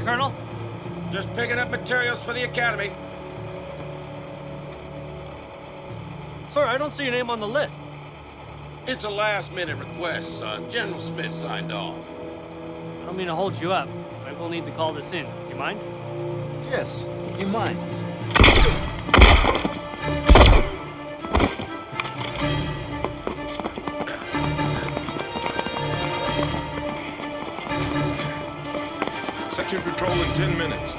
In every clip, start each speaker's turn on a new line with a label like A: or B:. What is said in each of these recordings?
A: doing, Colonel?
B: Just picking up materials for the academy.
A: Sir, I don't see your name on the list.
B: It's a last-minute request, son. General Smith signed off.
A: I don't mean to hold you up, but I will need to call this in. You mind?
C: Yes, he minds.
D: Section patrol in 10 minutes.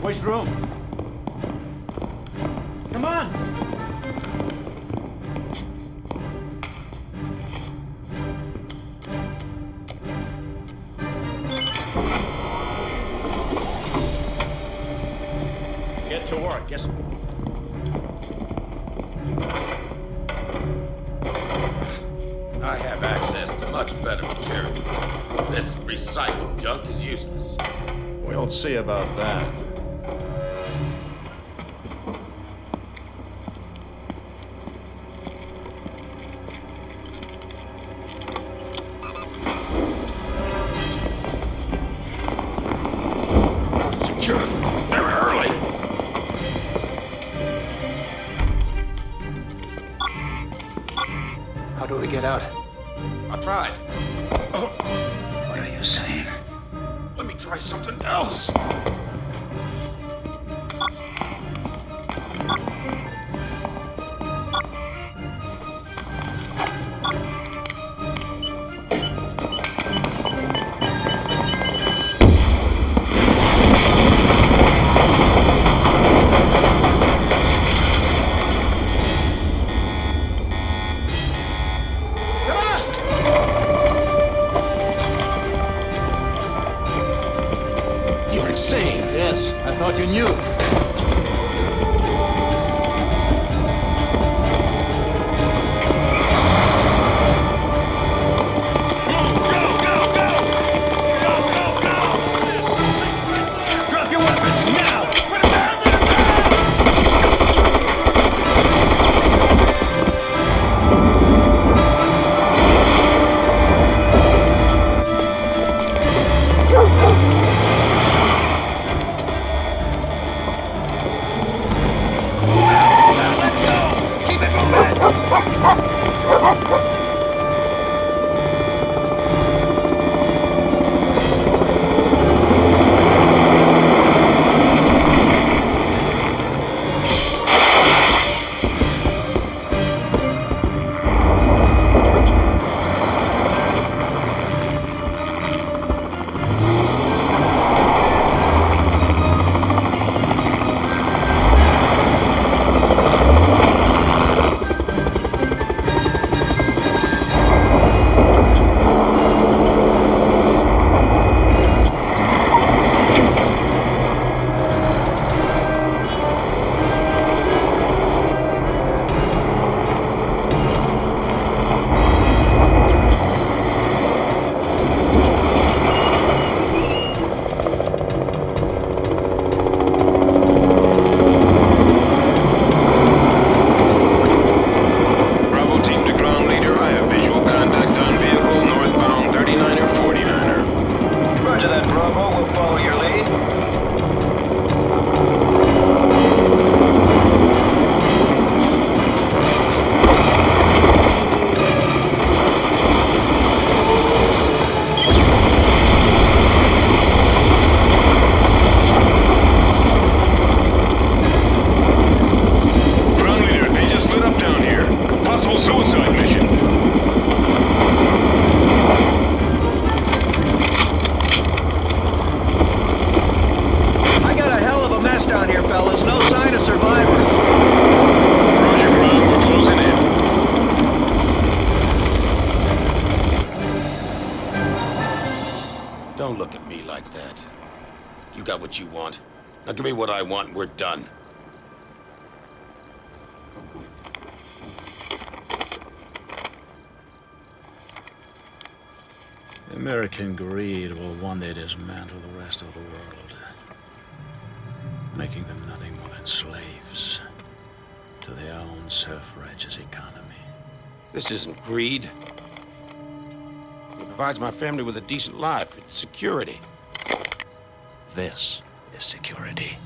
C: Which room? Come on!
B: Get to work. Yes. I have access to much better material. This recycled junk is useless.
C: We'll see about that.
B: Secure. They're early.
E: How do we get out?
B: I tried.
E: What are you saying?
B: Let me try something else. You're insane.
C: Yes, I thought you knew.
B: Drop your weapons now! Don't look at me like that. You got what you want. Now give me what I want and we're done.
C: American greed will one day dismantle the rest of the world, making them nothing more than slaves to their own self-righteous economy.
B: This isn't greed. It provides my family with a decent life. It's security.
C: This is security.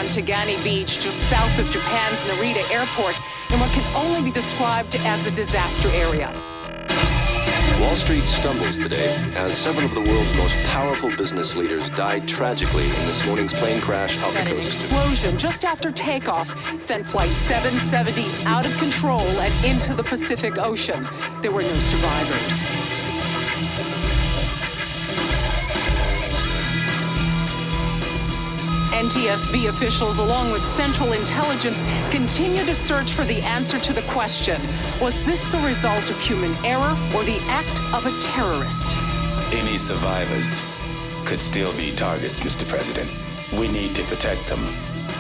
D: Tagani Beach, just south of Japan's Narita Airport, in what can only be described as a disaster area.
F: Wall Street stumbles today as 7 of the world's most powerful business leaders died tragically in this morning's plane crash off the
D: An
F: coast.
D: explosion just after takeoff sent Flight 770 out of control and into the Pacific Ocean. There were no survivors. NTSB officials, along with Central Intelligence, continue to search for the answer to the question, was this the result of human error or the act of a terrorist?
G: Any survivors could still be targets, Mr. President. We need to protect them,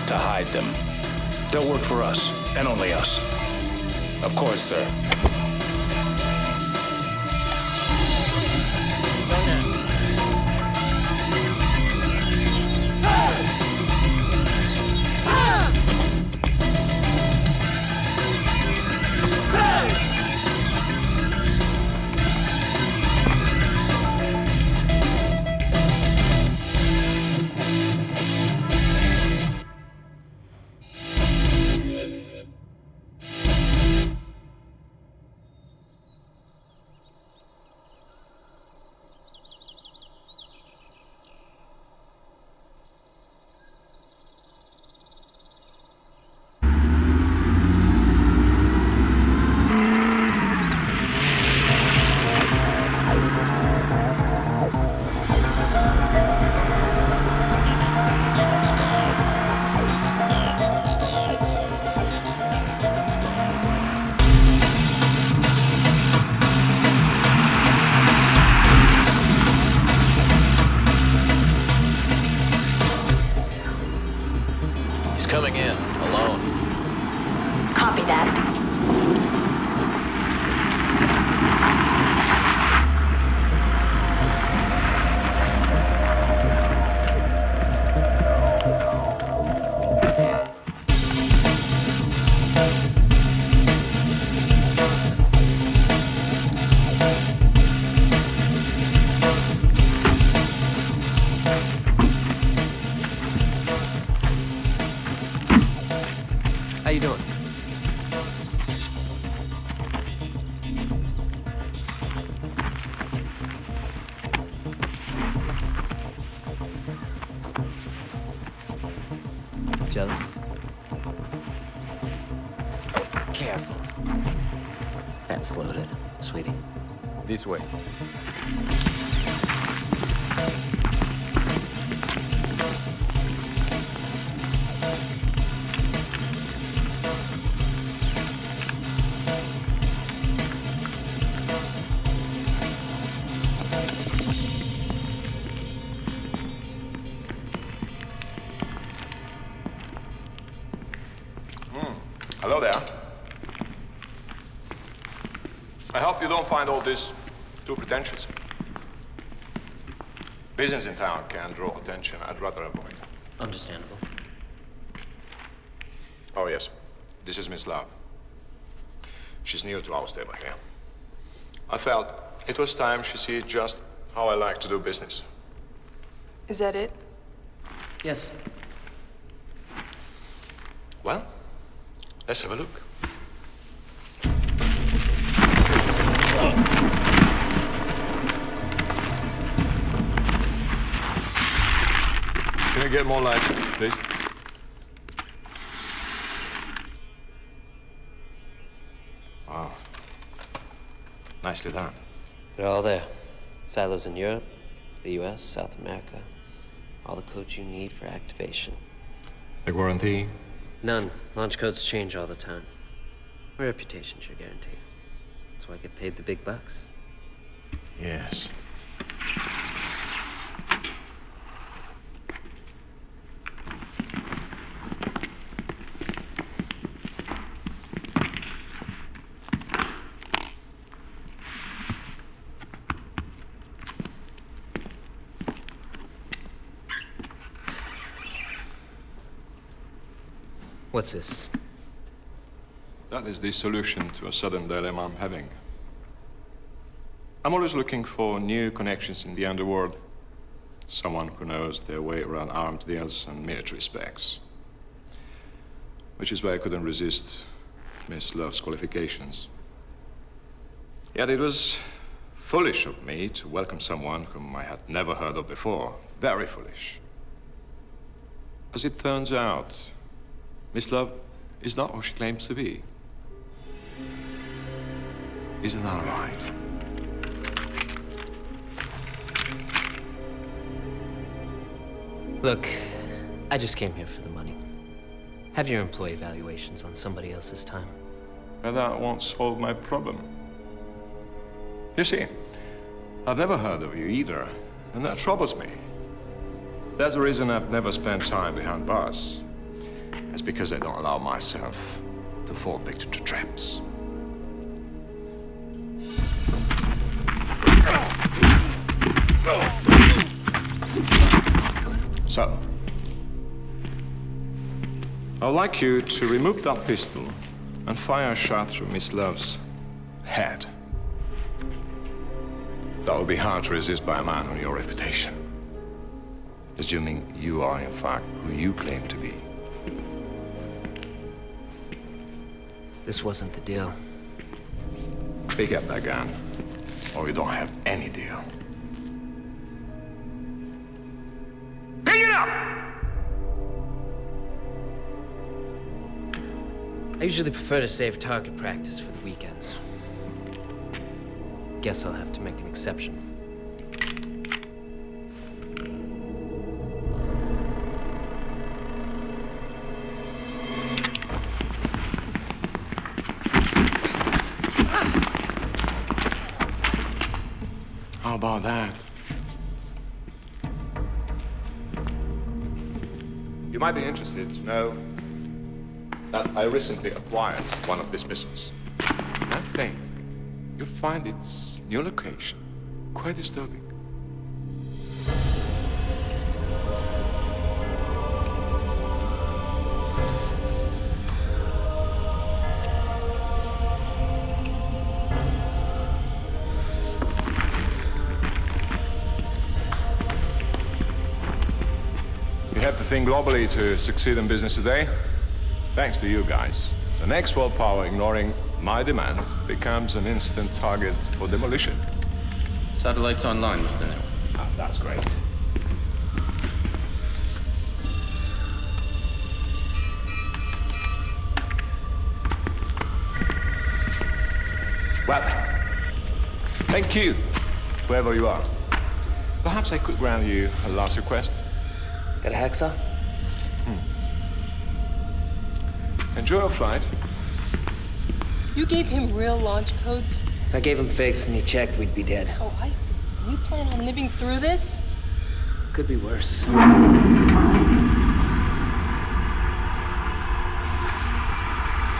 G: to hide them. They'll work for us, and only us. Of course, sir.
F: Coming in, alone.
H: Copy that.
A: How you doing? Jealous? Careful. That's loaded, sweetie.
I: This way.
J: Hello there. I hope you don't find all this too pretentious. Business in town can draw attention I'd rather avoid.
A: Understandable.
J: Oh, yes. This is Miss Love. She's new to our stable here. I felt it was time she sees just how I like to do business.
K: Is that it?
A: Yes.
J: Well, let's have a look. Can you you get more light, please? Wow. Nicely done.
I: They're all there. Silos in Europe, the US, South America. All the codes you need for activation.
J: The warranty?
I: None. Launch codes change all the time. Reputation's your guarantee. That's why I get paid the big bucks.
J: Yes.
I: What's this?
J: That is the solution to a sudden dilemma I'm having. I'm always looking for new connections in the underworld. Someone who knows their way around arms deals and military specs. Which is why I couldn't resist Miss Love's qualifications. Yet it was foolish of me to welcome someone whom I had never heard of before. Very foolish. As it turns out, Miss Love is not who she claims to be. Isn't that right?
I: Look, I just came here for the money. Have your employee evaluations on somebody else's time.
J: But that won't solve my problem. You see, I've never heard of you either, and that troubles me. That's the reason I've never spent time behind bars. It's because I don't allow myself to fall victim to traps. So, I would like you to remove that pistol and fire a shot through Miss Love's head. That would be hard to resist by a man on your reputation. Assuming you are, in fact, who you claim to be.
I: This wasn't the deal.
J: Pick up that gun, or you don't have any deal. Pick it up!
I: I usually prefer to save target practice for the weekends. Guess I'll have to make an exception.
J: How about that? You might be interested to know that I recently acquired one of these missiles. I think you'll find its new location quite disturbing. We have to think globally to succeed in business today. Thanks to you guys. The next world power ignoring my demands becomes an instant target for demolition.
E: Satellites online, Mr. New.
J: Ah, that's great. Well, thank you, whoever you are. Perhaps I could grant you a last request.
I: Got a hacksaw?
J: Enjoy your flight.
K: You gave him real launch codes?
I: If I gave him fakes and he checked, we'd be dead.
K: Oh, I see. You plan on living through this?
I: Could be worse.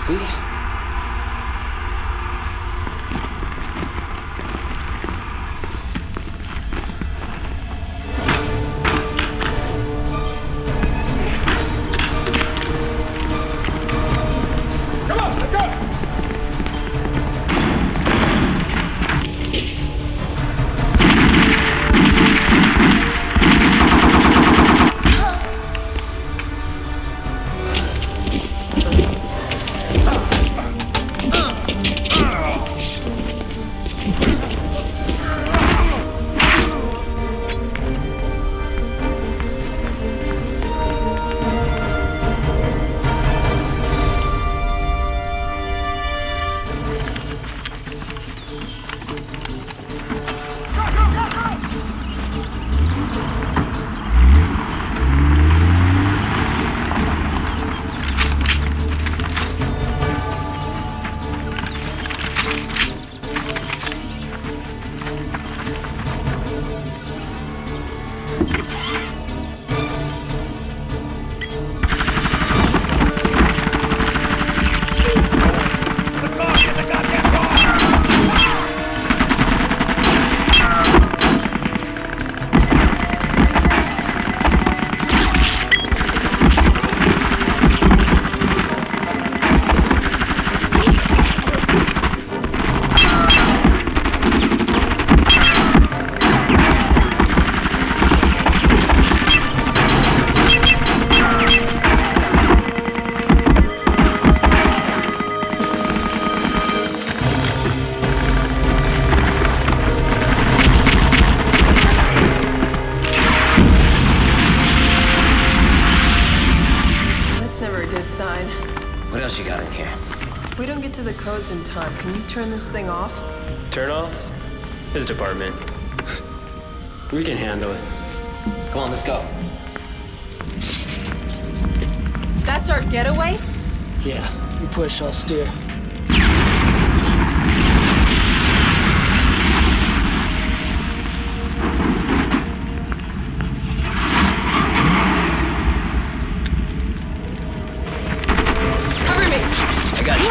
I: See?
K: fine.
I: What else you got in here?
K: If we don't get to the codes in time, can you turn this thing off?
L: Turn-offs? His department. We can handle it.
I: Come on, let's go.
K: That's our getaway?
M: Yeah, you push, I'll steer.
K: Cover me!
I: I got you.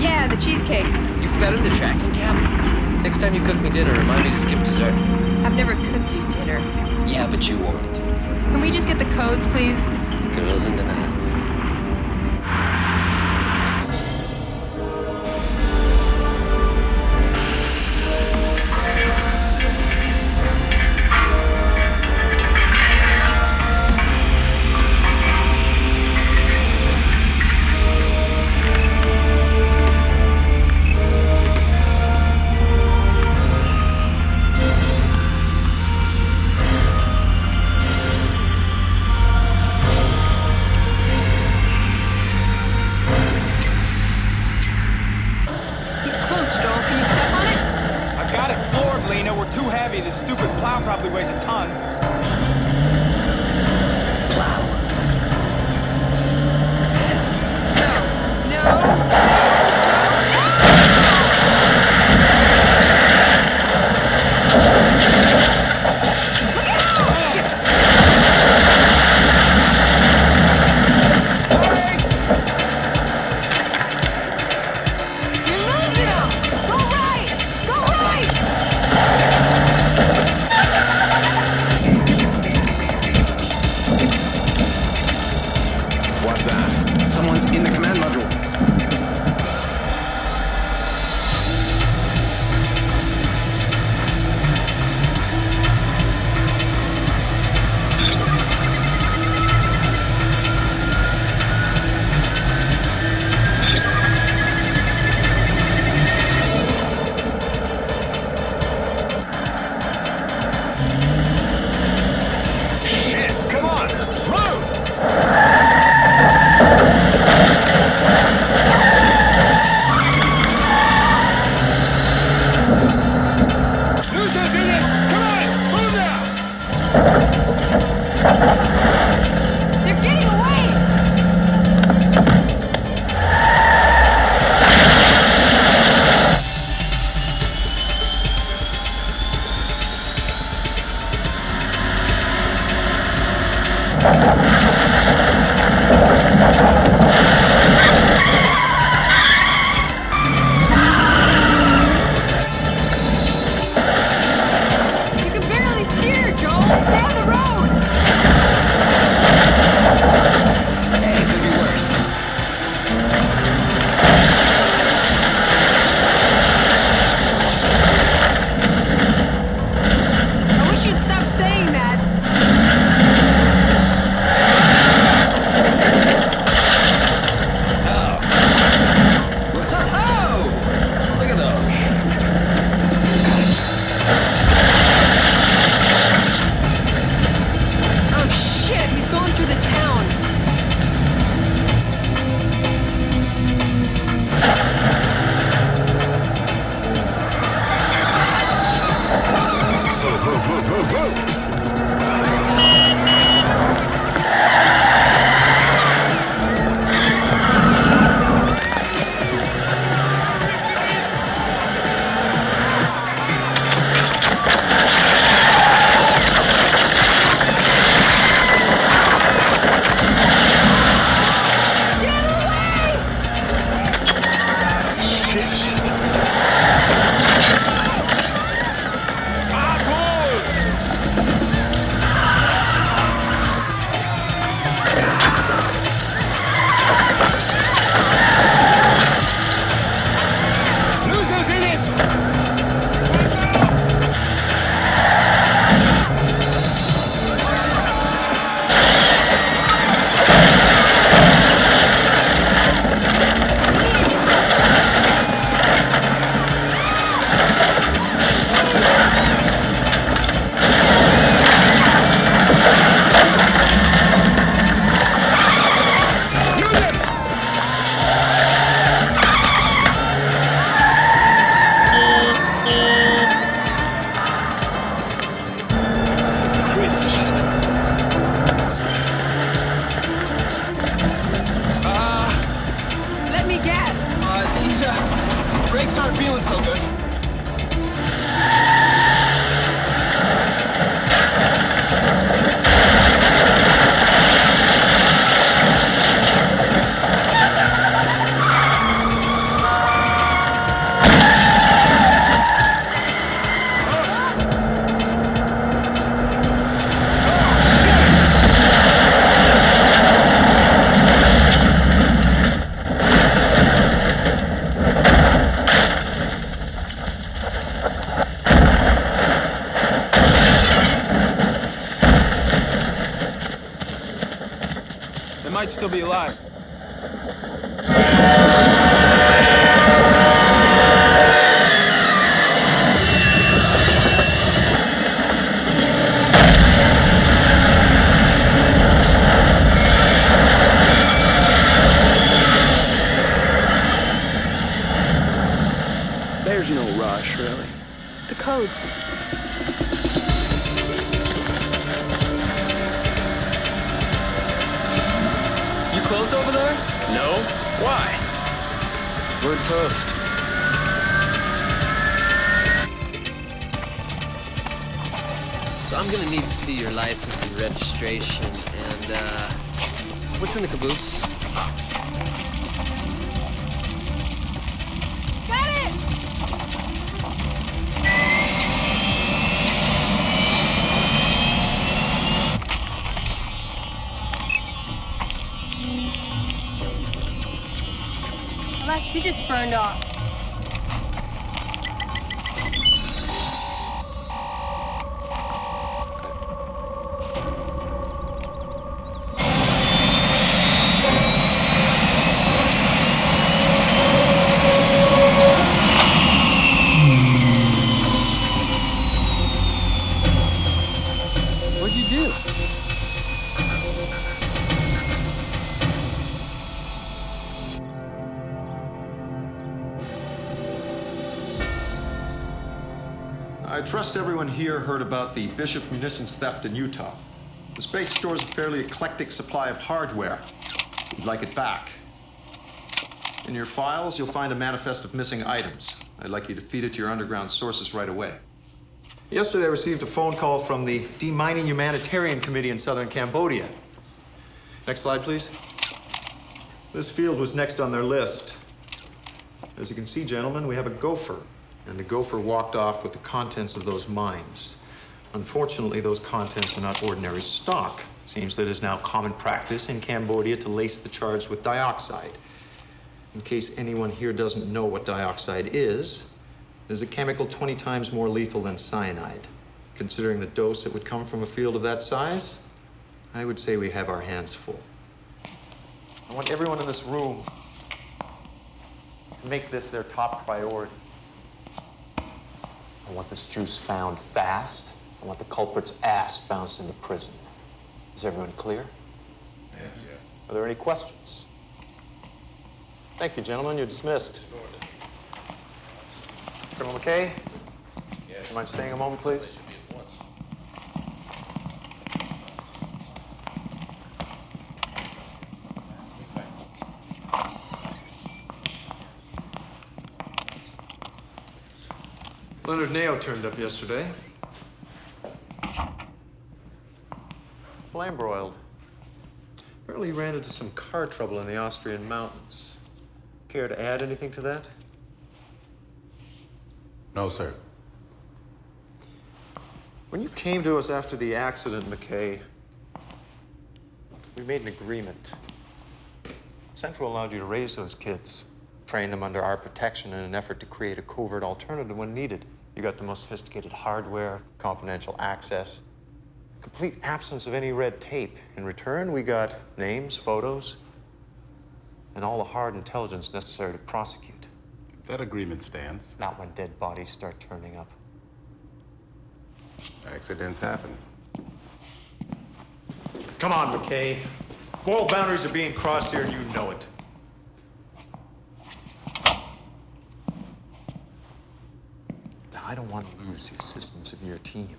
K: Yeah, the cheesecake.
I: You fed him the tracking cab? Next time you cook me dinner, remind me to skip dessert.
K: I've never cooked you dinner.
I: Yeah, but you won't.
K: Can we just get the codes, please?
I: Girls in denial.
N: This stupid plow probably weighs a ton.
I: Plow.
E: Someone's in the command module.
N: Shit, come on, move! They might still be alive.
E: There's no rush, really.
K: The codes.
L: You close over there?
E: No? Why?
L: We're toast.
I: So I'm gonna need to see your license and registration, and what's in the caboose?
K: Got it! The last digit's burned off.
L: What'd you do?
O: I trust everyone here heard about the Bishop munitions theft in Utah. The space stores a fairly eclectic supply of hardware. We'd like it back. In your files, you'll find a manifest of missing items. I'd like you to feed it to your underground sources right away. Yesterday, I received a phone call from the Demining Humanitarian Committee in southern Cambodia. Next slide, please. This field was next on their list. As you can see, gentlemen, we have a gopher. And the gopher walked off with the contents of those mines. Unfortunately, those contents are not ordinary stock. It seems that it is now common practice in Cambodia to lace the charge with dioxide. In case anyone here doesn't know what dioxide is, it is a chemical 20 times more lethal than cyanide. Considering the dose that would come from a field of that size, I would say we have our hands full. I want everyone in this room to make this their top priority. I want this juice found fast. I want the culprit's ass bounced into prison. Is everyone clear?
B: Yes.
O: Are there any questions? Thank you, gentlemen. You're dismissed. Colonel McKay? Yes. Do you mind staying a moment, please? Leonard Nao turned up yesterday. Flame broiled. Apparently he ran into some car trouble in the Austrian mountains. Care to add anything to that?
P: No, sir.
O: When you came to us after the accident, McKay, we made an agreement. Central allowed you to raise those kids, train them under our protection in an effort to create a covert alternative when needed. You got the most sophisticated hardware, confidential access, complete absence of any red tape. In return, we got names, photos, and all the hard intelligence necessary to prosecute.
P: That agreement stands.
O: Not when dead bodies start turning up.
P: Accidents happen.
O: Come on, McKay. Moral boundaries are being crossed here, and you know it. Now, I don't want to lose the assistance of your team,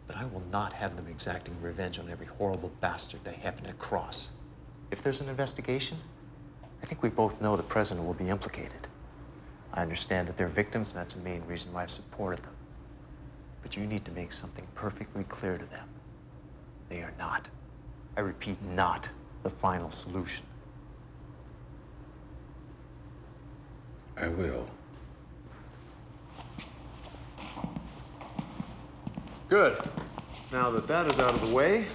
O: but I will not have them exacting revenge on every horrible bastard they happen to cross. If there's an investigation, I think we both know the president will be implicated. I understand that they're victims, and that's the main reason why I've supported them. But you need to make something perfectly clear to them. They are not, I repeat, not the final solution.
P: I will.
O: Good. Now that that is out of the way,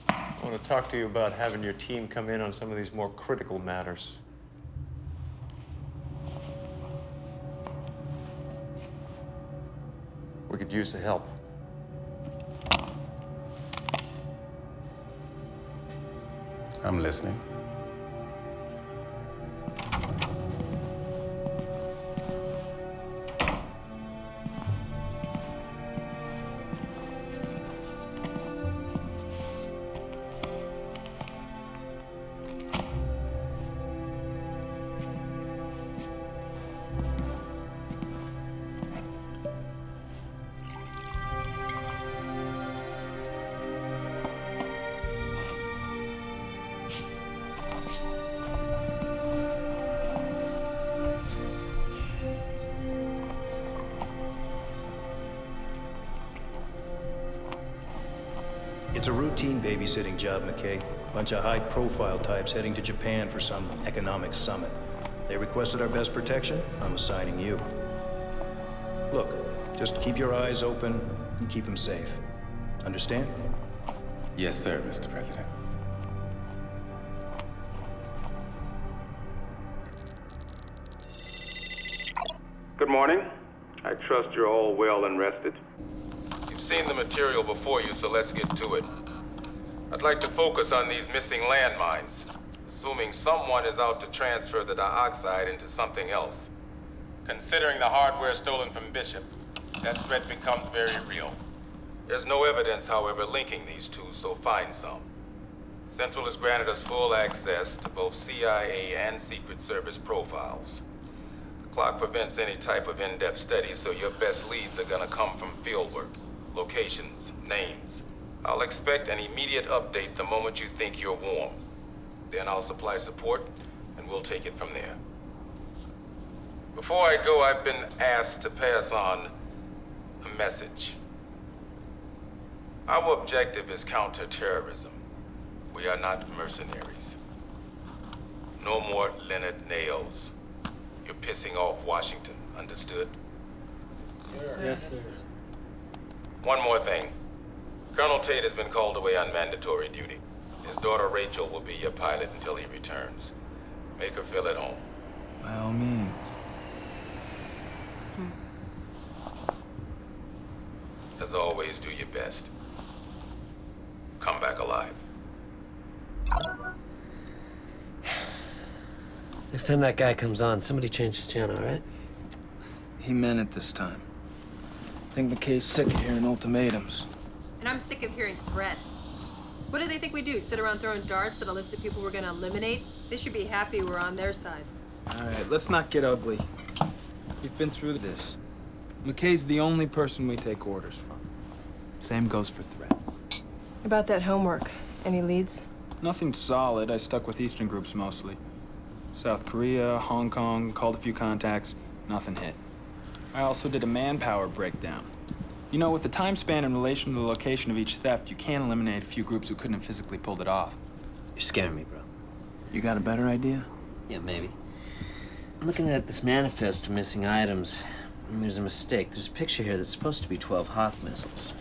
O: I want to talk to you about having your team come in on some of these more critical matters. We could use the help.
P: I'm listening.
Q: It's a routine babysitting job, McKay. Bunch of high-profile types heading to Japan for some economic summit. They requested our best protection. I'm assigning you. Look, just keep your eyes open and keep them safe. Understand?
P: Yes, sir, Mr. President.
R: Good morning. I trust you're all well and rested.
S: You've seen the material before you, so let's get to it. I'd like to focus on these missing landmines, assuming someone is out to transfer the dioxide into something else. Considering the hardware stolen from Bishop, that threat becomes very real. There's no evidence, however, linking these two, so find some. Central has granted us full access to both CIA and Secret Service profiles. The clock prevents any type of in-depth study, so your best leads are gonna come from fieldwork, locations, names. I'll expect an immediate update the moment you think you're warm. Then I'll supply support, and we'll take it from there. Before I go, I've been asked to pass on a message. Our objective is counter-terrorism. We are not mercenaries. No more Leonard Nails. You're pissing off Washington, understood?
L: Yes, sir. Yes, sir.
S: One more thing. Colonel Tate has been called away on mandatory duty. His daughter Rachel will be your pilot until he returns. Make her feel at home.
L: By all means.
S: As always, do your best. Come back alive.
I: Next time that guy comes on, somebody change the channel, all right?
L: He meant it this time. I think McKay's sick of hearing ultimatums.
K: And I'm sick of hearing threats. What do they think we do? Sit around throwing darts at a list of people we're gonna eliminate? They should be happy we're on their side.
L: All right, let's not get ugly. We've been through this. McKay's the only person we take orders from. Same goes for threats.
T: About that homework, any leads?
L: Nothing solid. I stuck with Eastern groups mostly. South Korea, Hong Kong, called a few contacts, nothing hit. I also did a manpower breakdown. You know, with the time span in relation to the location of each theft, you can eliminate a few groups who couldn't have physically pulled it off.
I: You're scaring me, bro.
L: You got a better idea?
I: Yeah, maybe. I'm looking at this manifest of missing items, and there's a mistake. There's a picture here that's supposed to be 12 Hawk missiles.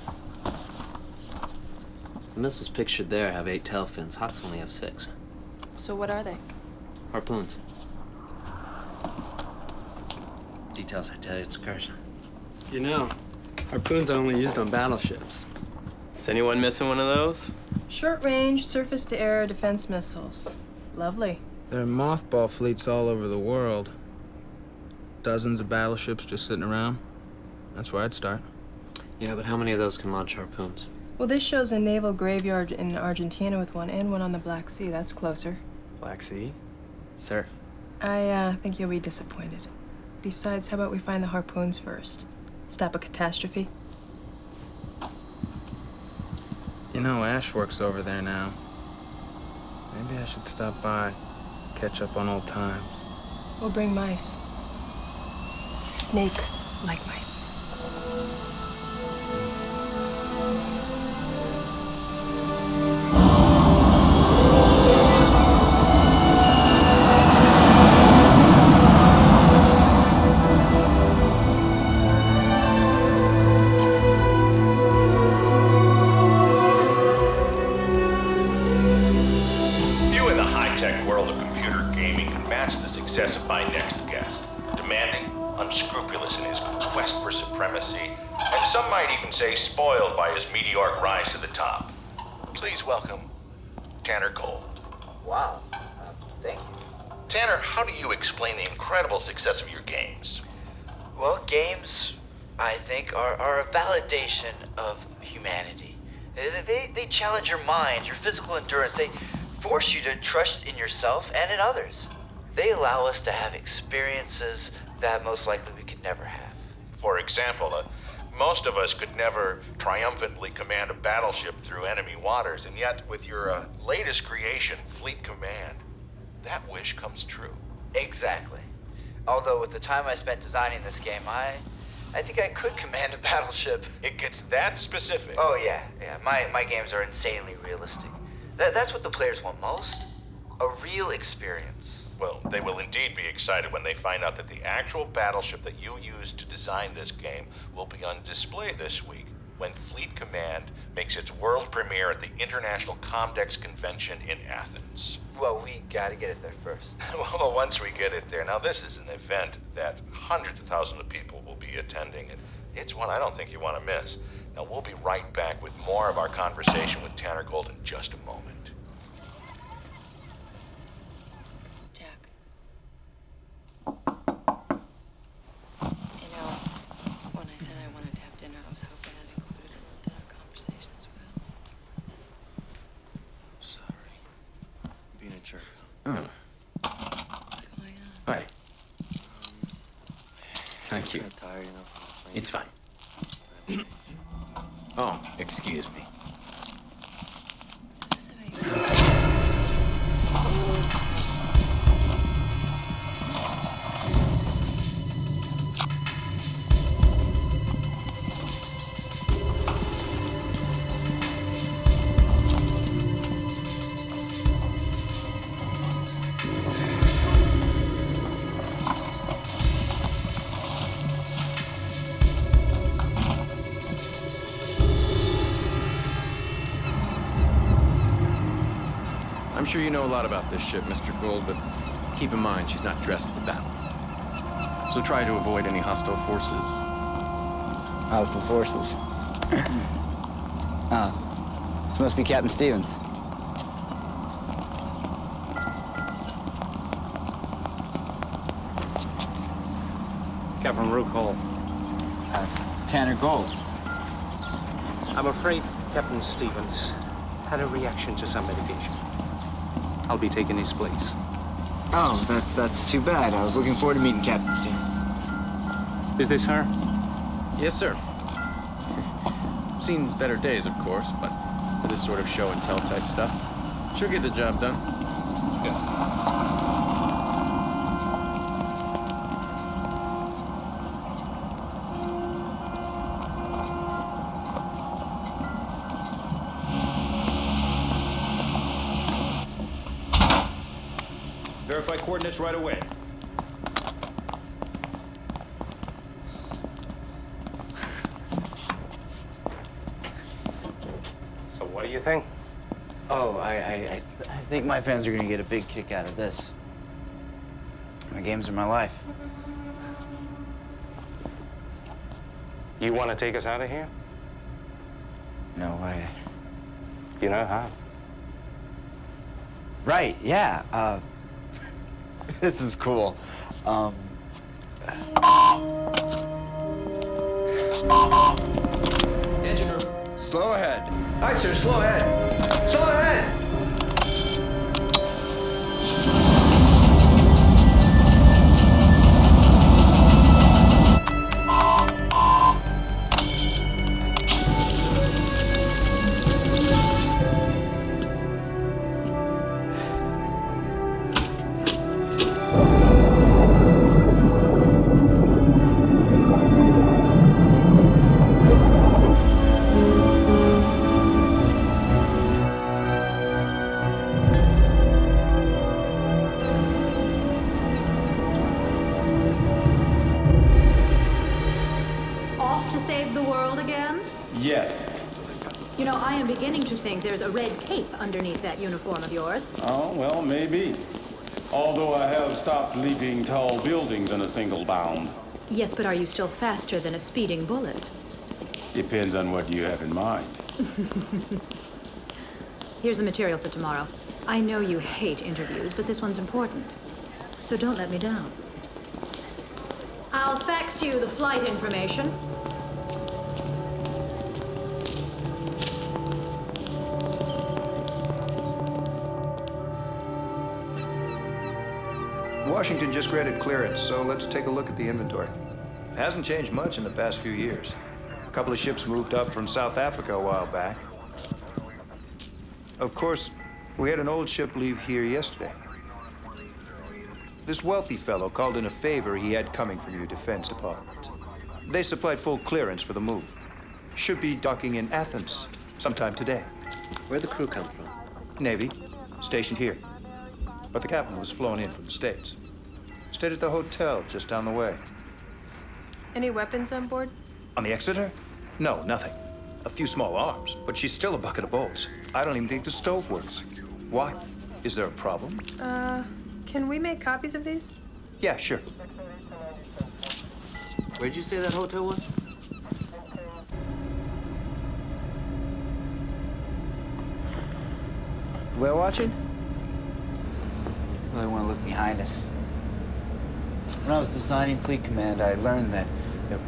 I: The missiles pictured there have 8 tail fins. Hawks only have 6.
T: So what are they?
I: Harpoons. Details I tell you, it's Carson.
U: You know, harpoons are only used on battleships. Is anyone missing one of those?
T: Short-range, surface-to-air defense missiles. Lovely.
L: There are mothball fleets all over the world. Dozens of battleships just sitting around. That's where I'd start.
I: Yeah, but how many of those can launch harpoons?
T: Well, this shows a naval graveyard in Argentina with one, and one on the Black Sea. That's closer.
U: Black Sea? Sir.
T: I think you'll be disappointed. Besides, how about we find the harpoons first? Stop a catastrophe?
L: You know, Ash works over there now. Maybe I should stop by, catch up on old times.
T: We'll bring mice. Snakes like mice.
B: Say spoiled by his meteoric rise to the top. Please welcome Tanner Gold.
V: Wow, thank you.
B: Tanner, how do you explain the incredible success of your games?
V: Well, games, I think, are a validation of humanity. They challenge your mind, your physical endurance. They force you to trust in yourself and in others. They allow us to have experiences that most likely we could never have.
B: For example, most of us could never triumphantly command a battleship through enemy waters, and yet with your latest creation, Fleet Command, that wish comes true.
V: Exactly. Although with the time I spent designing this game, I I think I could command a battleship.
B: It gets that specific.
V: Oh, yeah. My games are insanely realistic. That's what the players want most. A real experience.
B: Well, they will indeed be excited when they find out that the actual battleship that you used to design this game will be on display this week when Fleet Command makes its world premiere at the International Comdex Convention in Athens.
V: Well, we gotta get it there first.
B: Well, once we get it there. Now, this is an event that hundreds of thousands of people will be attending, and it's one I don't think you want to miss. Now, we'll be right back with more of our conversation with Tanner Gold in just a moment.
C: When I said I wanted to have dinner, I was hoping that included a little dinner conversation as well.
P: Sorry. Being a jerk.
C: What's going on?
D: Hi. Thank you.
P: I'm tired,
D: It's fine. Oh, excuse me. I'm sure you know a lot about this ship, Mr. Gold, but keep in mind she's not dressed for battle. So try to avoid any hostile forces.
W: Hostile forces? Oh, this must be Captain Stevens.
X: Captain Rook Hall.
W: Tanner Gold.
X: I'm afraid Captain Stevens had a reaction to some medication. I'll be taking his place.
W: Oh, that's too bad. I was looking forward to meeting Captain Stevens.
X: Is this her?
D: Yes, sir. Seen better days, of course, but for this sort of show and tell type stuff, she'll get the job done.
Q: Verify coordinates right away.
X: So what do you think?
W: Oh, I think my fans are gonna get a big kick out of this. My games are my life.
X: You want to take us out of here?
W: No way.
X: You know how?
W: Right, yeah. This is cool.
X: Engine room.
D: Slow ahead.
X: Aye, sir, slow ahead. Slow ahead!
E: Yes.
Y: You know, I am beginning to think there's a red cape underneath that uniform of yours.
E: Oh, well, maybe. Although I have stopped leaping tall buildings in a single bound.
Y: Yes, but are you still faster than a speeding bullet?
E: Depends on what you have in mind.
Y: Here's the material for tomorrow. I know you hate interviews, but this one's important. So don't let me down. I'll fax you the flight information.
Q: Washington just granted clearance, so let's take a look at the inventory. It hasn't changed much in the past few years. A couple of ships moved up from South Africa a while back. Of course, we had an old ship leave here yesterday. This wealthy fellow called in a favor he had coming from your Defense Department. They supplied full clearance for the move. Should be docking in Athens sometime today.
U: Where'd the crew come from?
Q: Navy, stationed here. But the captain was flown in from the States. Stayed at the hotel just down the way.
K: Any weapons on board?
Q: On the Exeter? No, nothing. A few small arms, but she's still a bucket of bolts. I don't even think the stove works. Why? Is there a problem?
K: Can we make copies of these?
Q: Yeah, sure.
U: Where'd you say that hotel was?
W: Whale watching? Really want to look behind us. When I was designing Fleet Command, I learned that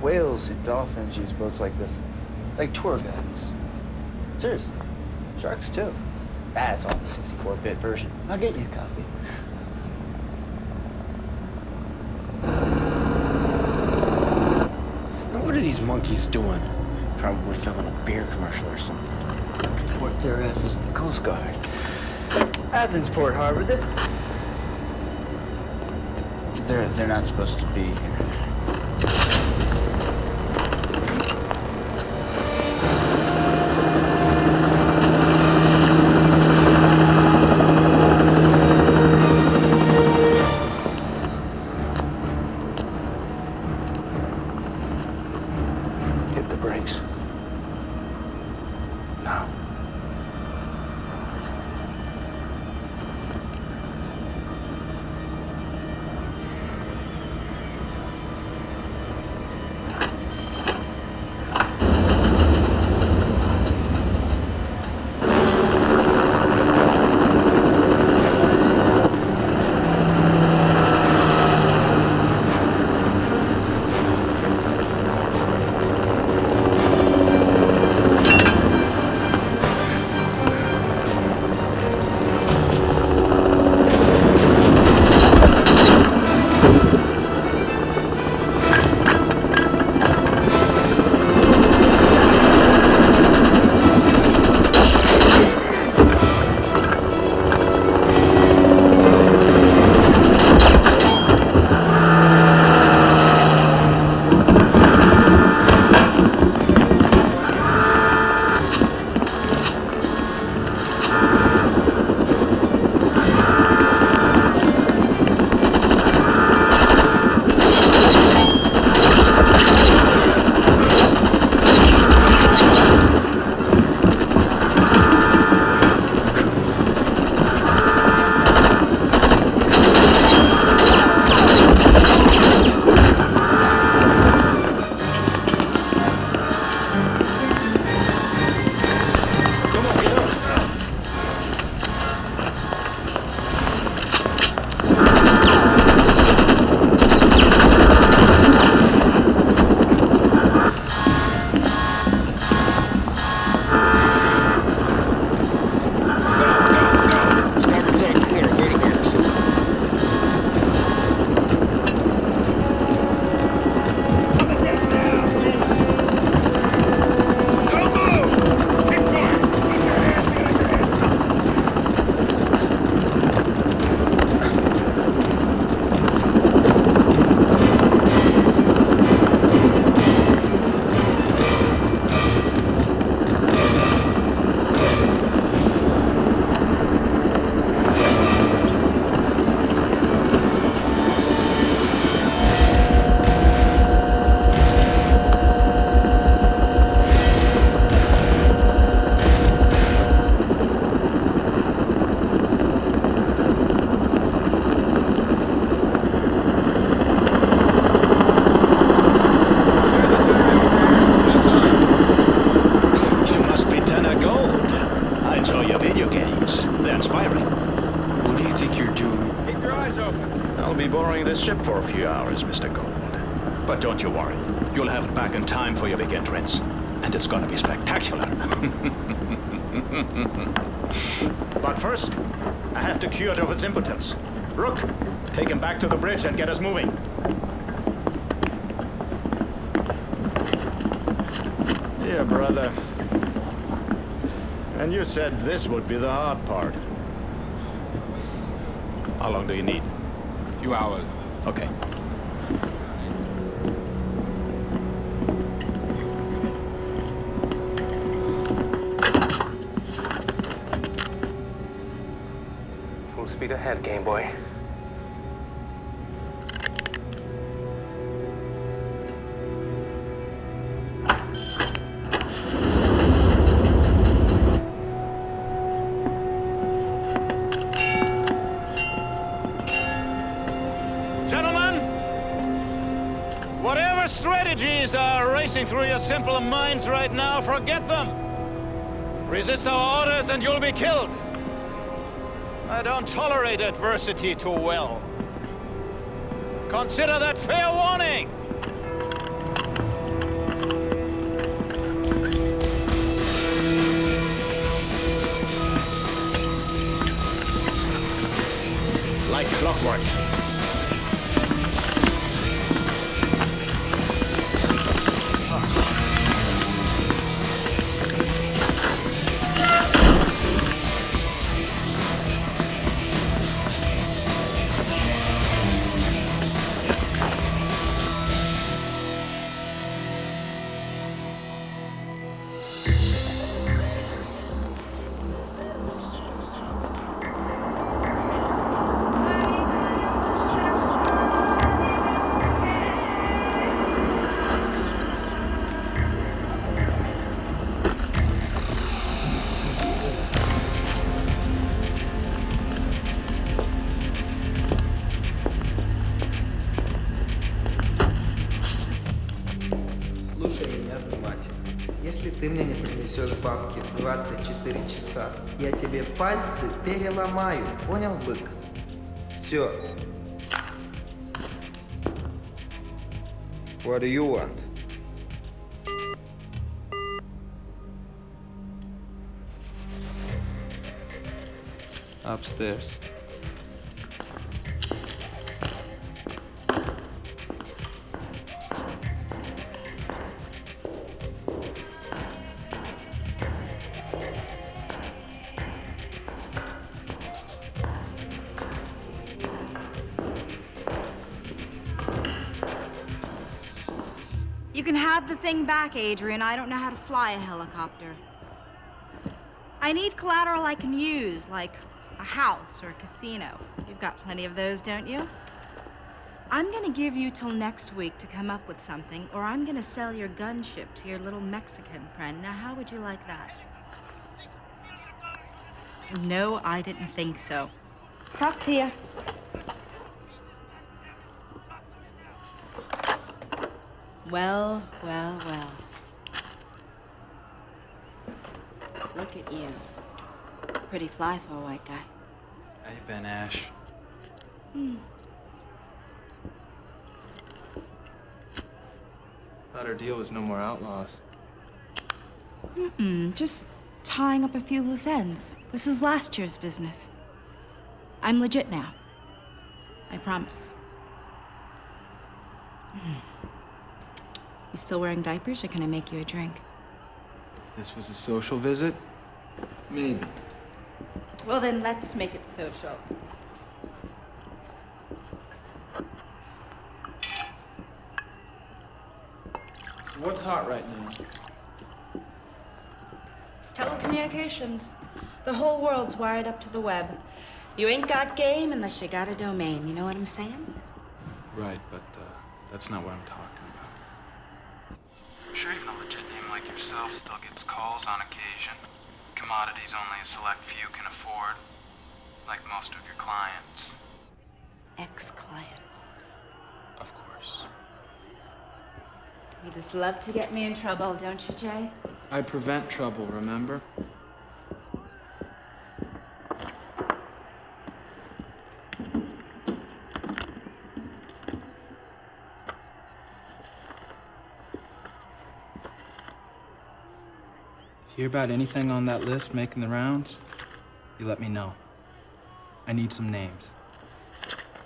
W: whales and dolphins use boats like this, like tour guides. Seriously, sharks too. That's on the 64-bit version. I'll get you a copy.
X: What are these monkeys doing? Probably filming a beer commercial or something.
W: Report their asses to the Coast Guard. Athens Port Harbor. They're not supposed to be here.
X: Hit the brakes. Now.
Q: Ship for a few hours, Mr. Gold. But don't you worry. You'll have it back in time for your big entrance. And it's gonna be spectacular. But first, I have to cure it of its impotence. Rook, take him back to the bridge and get us moving.
A: Yeah, brother. And you said this would be the hard part.
Q: How long do you need?
F: A few hours.
Q: Okay.
X: Full speed ahead, Game Boy.
A: Gentlemen, whatever strategies are racing through your simple minds right now, forget them. Resist our orders and you'll be killed. I don't tolerate adversity too well. Consider that fair warning. Like clockwork.
F: Слушай меня внимательно. Если ты мне не принесешь бабки в 24 часа, я тебе пальцы переломаю. Понял, бык? Все. What do you want? Upstairs.
G: You can have the thing back, Adrian. I don't know how to fly a helicopter. I need collateral I can use, like a house or a casino. You've got plenty of those, don't you? I'm gonna give you till next week to come up with something, or I'm gonna sell your gunship to your little Mexican friend. Now, how would you like that? No, I didn't think so. Talk to ya. Well, well, well. Look at you. Pretty fly for a white guy.
L: Hey, Ben Ash.
H: Thought our deal was no more outlaws.
G: Just tying up a few loose ends. This is last year's business. I'm legit now. I promise. You still wearing diapers, or can I make you a drink?
L: If this was a social visit, maybe.
G: Well, then let's make it social.
L: What's hot right now?
G: Telecommunications. The whole world's wired up to the web. You ain't got game unless you got a domain. You know what I'm saying?
L: Right, but that's not what I'm talking about.
J: I'm sure even a legit name like yourself still gets calls on occasion. Commodities only a select few can afford, like most of your clients.
G: Ex-clients.
L: Of course.
G: You just love to get me in trouble, don't you, Jay?
L: I prevent trouble, remember? If you hear about anything on that list making the rounds, you let me know. I need some names.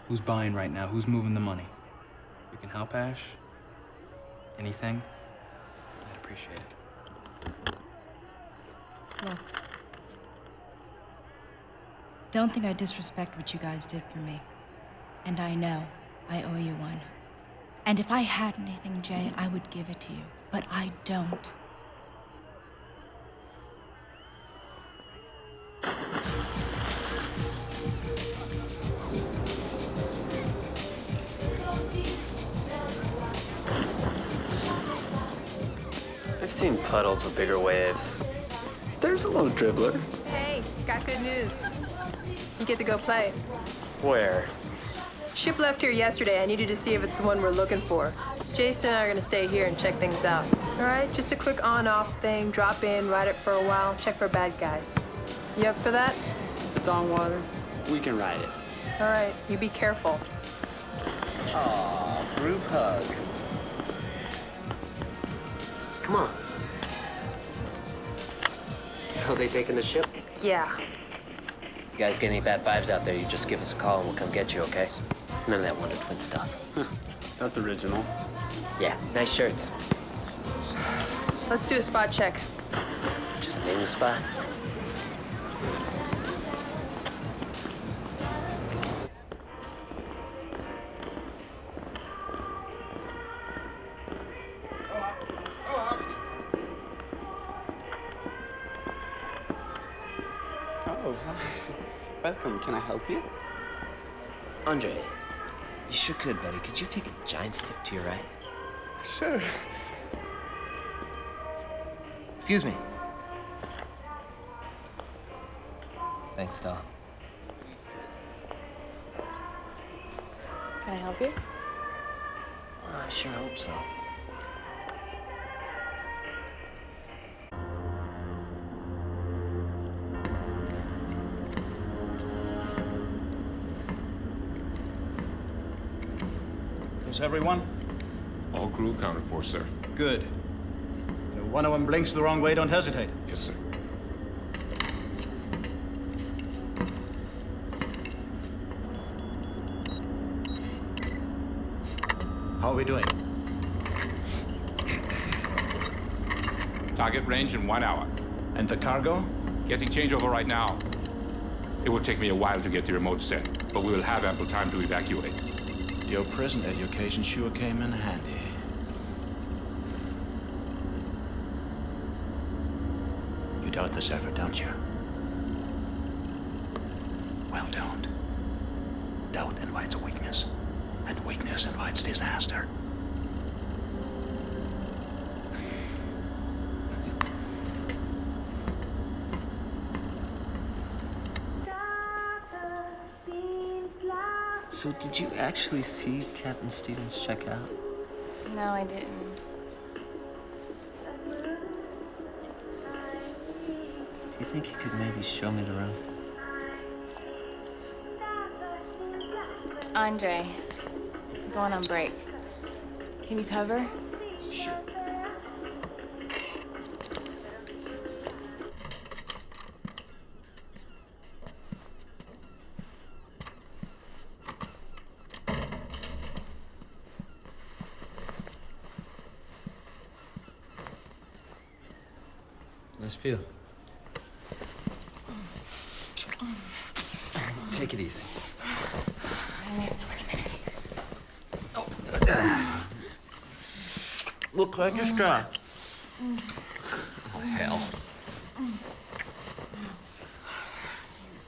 L: Who's buying right now? Who's moving the money? You can help, Ash? Anything? I'd appreciate it.
G: Look. Don't think I disrespect what you guys did for me. And I know I owe you one. And if I had anything, Jay, I would give it to you. But I don't.
U: seen puddles with bigger waves.
X: There's a little dribbler.
K: Hey, got good news. You get to go play.
U: Where?
K: Ship left here yesterday. I needed to see if it's the one we're looking for. Jason and I are gonna stay here and check things out. All right, just a quick on-off thing. Drop in, ride it for a while, check for bad guys. You up for that?
X: It's on water. We can ride it.
K: All right, you be careful.
I: Aw, group hug. Come on. So they taking the ship?
K: Yeah.
I: You guys get any bad vibes out there, you just give us a call and we'll come get you, okay? None of that Wonder Twin stuff.
X: That's original.
I: Yeah, nice shirts.
K: Let's do a spot check.
I: Just name the spot.
X: Oh, hi. Welcome. Can I help you?
I: Andre, you sure could, buddy. Could you take a giant step to your right?
X: Sure.
I: Excuse me. Thanks, doll.
T: Can I help you?
I: Well, I sure hope so.
A: Is everyone?
E: All crew accounted for, sir.
A: Good. If one of them blinks the wrong way, don't hesitate.
E: Yes, sir.
A: How are we doing?
E: Target range in 1 hour.
A: And the cargo?
E: Getting changeover right now. It will take me a while to get the remote set, but we will have ample time to evacuate.
A: Your prison education sure came in handy. You doubt this effort, don't you? Well, don't. Doubt invites weakness, and weakness invites disaster.
I: So did you actually see Captain Stevens check out?
T: No, I didn't.
I: Do you think you could maybe show me the room?
T: Andre, I'm going on break. Can you cover?
I: Sure. Nice view. Take it easy.
T: I only have 20 minutes.
I: Look like a straw. Oh, hell.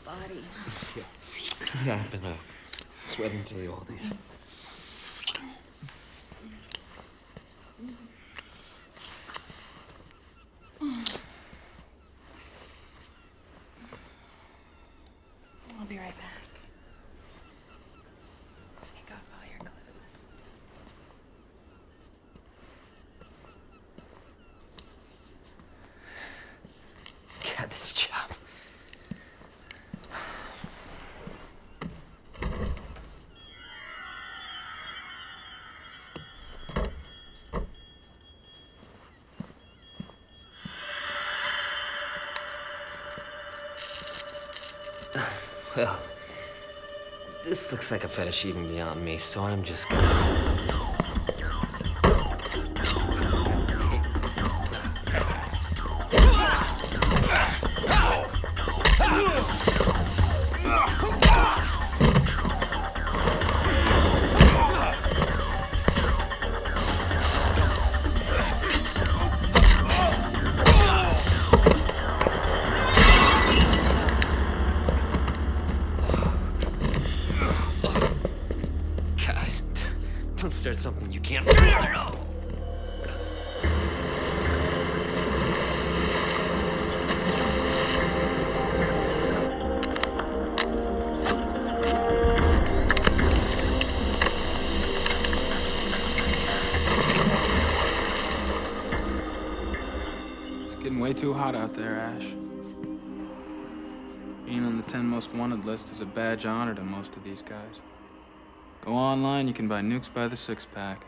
T: Body.
I: Yeah, I've been sweating to the oldies.
T: I'll be right back. Take off all your clothes.
I: God, this job. Well, this looks like a fetish even beyond me, so I'm just gonna... Don't start something you can't...
L: way too hot out there, Ash. Being on the 10 most wanted list is a badge of honor to most of these guys. Go online, you can buy nukes by the six-pack.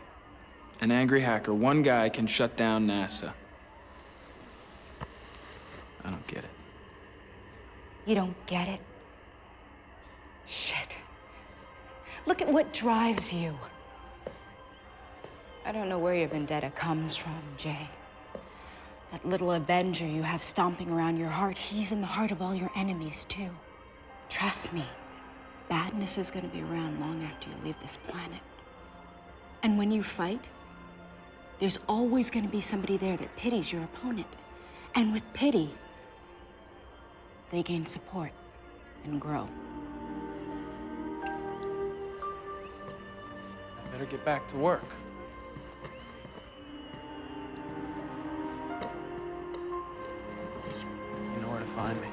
L: An angry hacker, one guy can shut down NASA. I don't get it.
M: You don't get it? Shit. Look at what drives you. I don't know where your vendetta comes from, Jay. That little Avenger you have stomping around your heart, he's in the heart of all your enemies, too. Trust me, badness is gonna be around long after you leave this planet. And when you fight, there's always gonna be somebody there that pities your opponent. And with pity, they gain support and grow.
L: I better get back to work. You know where to find me.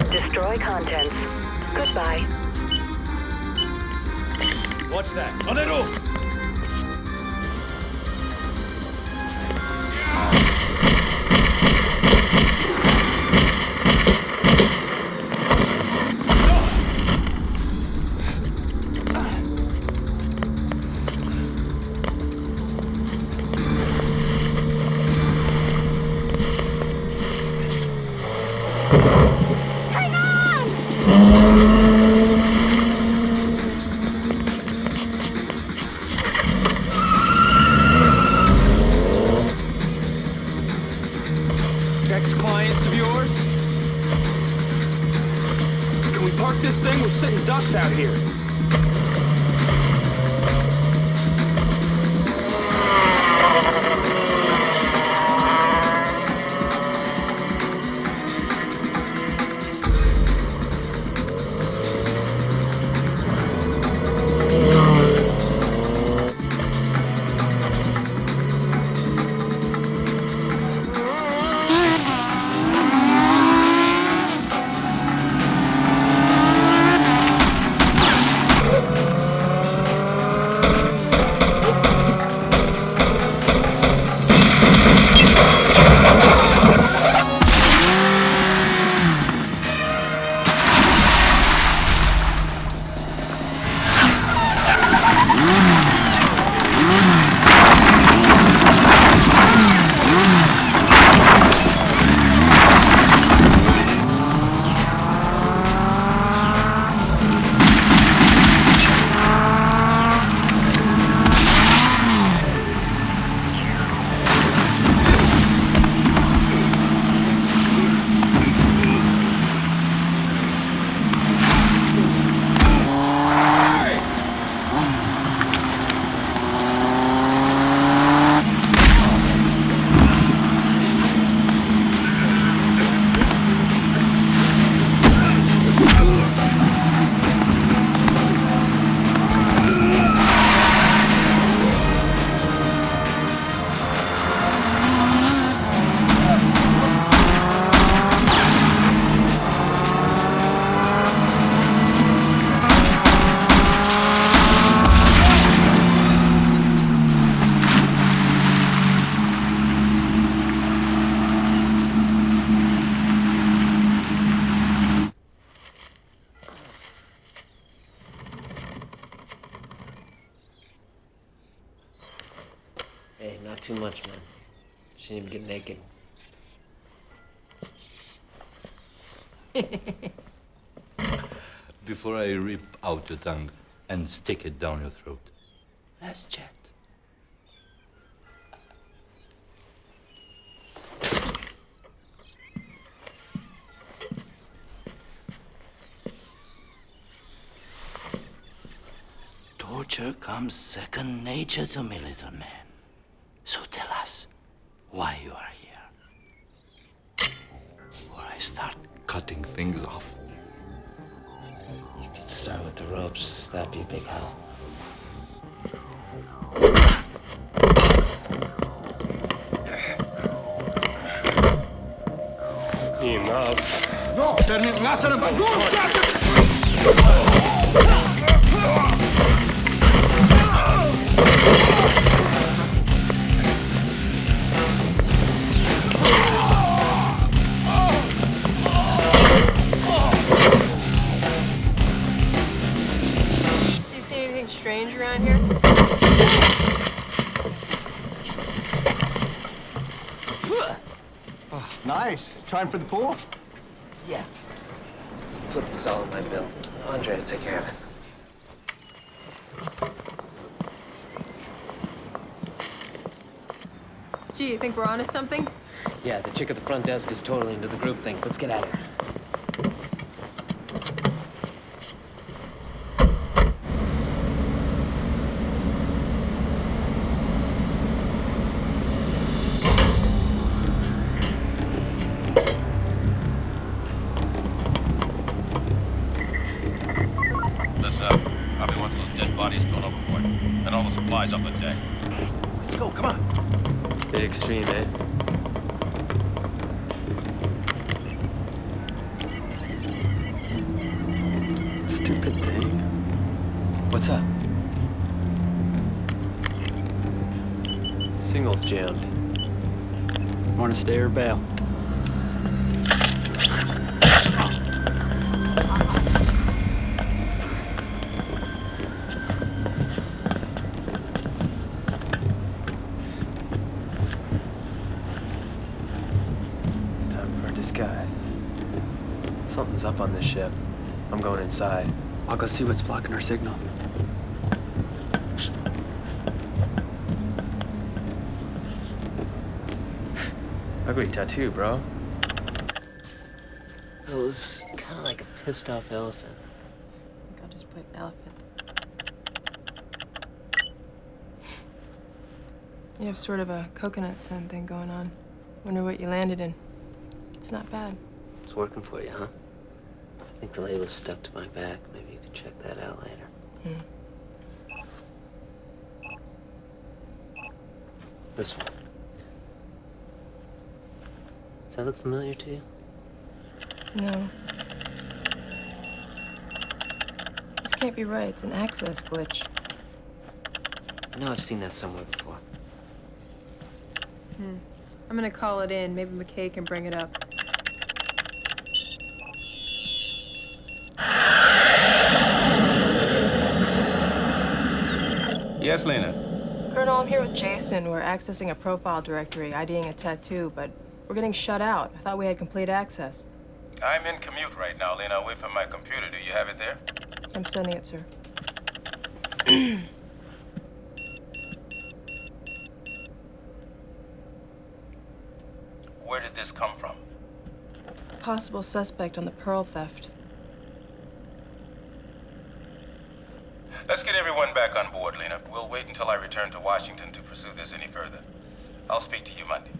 N: Destroy contents. Goodbye.
Q: Watch that. On it all!
L: Ex-clients of yours? Can we park this thing? We're sitting ducks out here.
I: too much, man. She didn't even get naked.
B: Before I rip out your tongue and stick it down your throat, let's chat. Torture comes second nature to me, little man. So tell us why you are here. Or I start cutting things off.
I: You could start with the ropes. That'd be a big help.
X: Enough.
B: No, terminați-l!
K: Do you see anything strange around here?
O: Oh, nice. Trying for the pool?
I: Yeah. Just put this all in my bill. Andre will take care of it.
K: Gee, you think we're onto something?
I: Yeah, the chick at the front desk is totally into the group thing. Let's get out of here.
R: Listen up. Bobby wants those dead bodies thrown overboard. And all the supplies off the deck.
U: Let's go, come on. Bit extreme, eh? Stupid thing. What's up? Singles jammed.
L: Want to stay or bail?
U: It's time for a disguise. Something's up on this ship. I'm going inside.
L: I'll go see what's blocking our signal.
U: Ugly tattoo, bro.
I: It was kind of like a pissed off elephant.
K: I think I'll just put elephant. You have sort of a coconut scent thing going on. Wonder what you landed in. It's not bad.
I: It's working for you, huh? I think the label's stuck to my back. Maybe you could check that out later. This one. Does that look familiar to you?
K: No. This can't be right. It's an access glitch.
I: I know I've seen that somewhere before.
K: I'm gonna call it in. Maybe McKay can bring it up.
X: Yes, Lena.
K: Colonel, I'm here with Jason. We're accessing a profile directory, IDing a tattoo, but we're getting shut out. I thought we had complete access.
X: I'm in commute right now, Lena, away from my computer. Do you have it there?
K: I'm sending it, sir.
X: Where did this come from?
K: Possible suspect on the pearl theft.
X: Let's get everyone back on board, Lena. We'll wait until I return to Washington to pursue this any further. I'll speak to you Monday.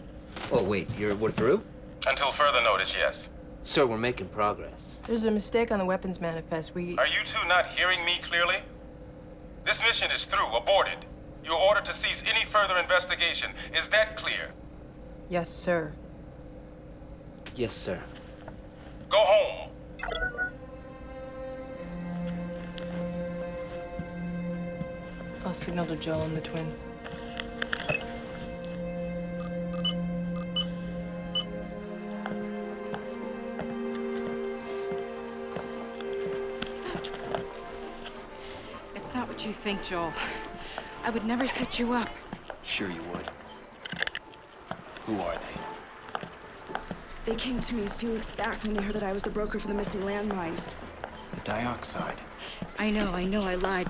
I: Oh, wait, we're through?
X: Until further notice, yes.
I: Sir, we're making progress.
K: There's a mistake on the weapons manifest.
X: Are you two not hearing me clearly? This mission is through, aborted. You're ordered to cease any further investigation. Is that clear?
K: Yes, sir.
I: Yes, sir.
X: Go home.
K: I'll signal to Joel and the twins.
M: It's not what you think, Joel. I would never set you up.
L: Sure you would. Who are they?
C: They came to me a few weeks back when they heard that I was the broker for the missing landmines.
L: The dioxide.
M: I know, I lied.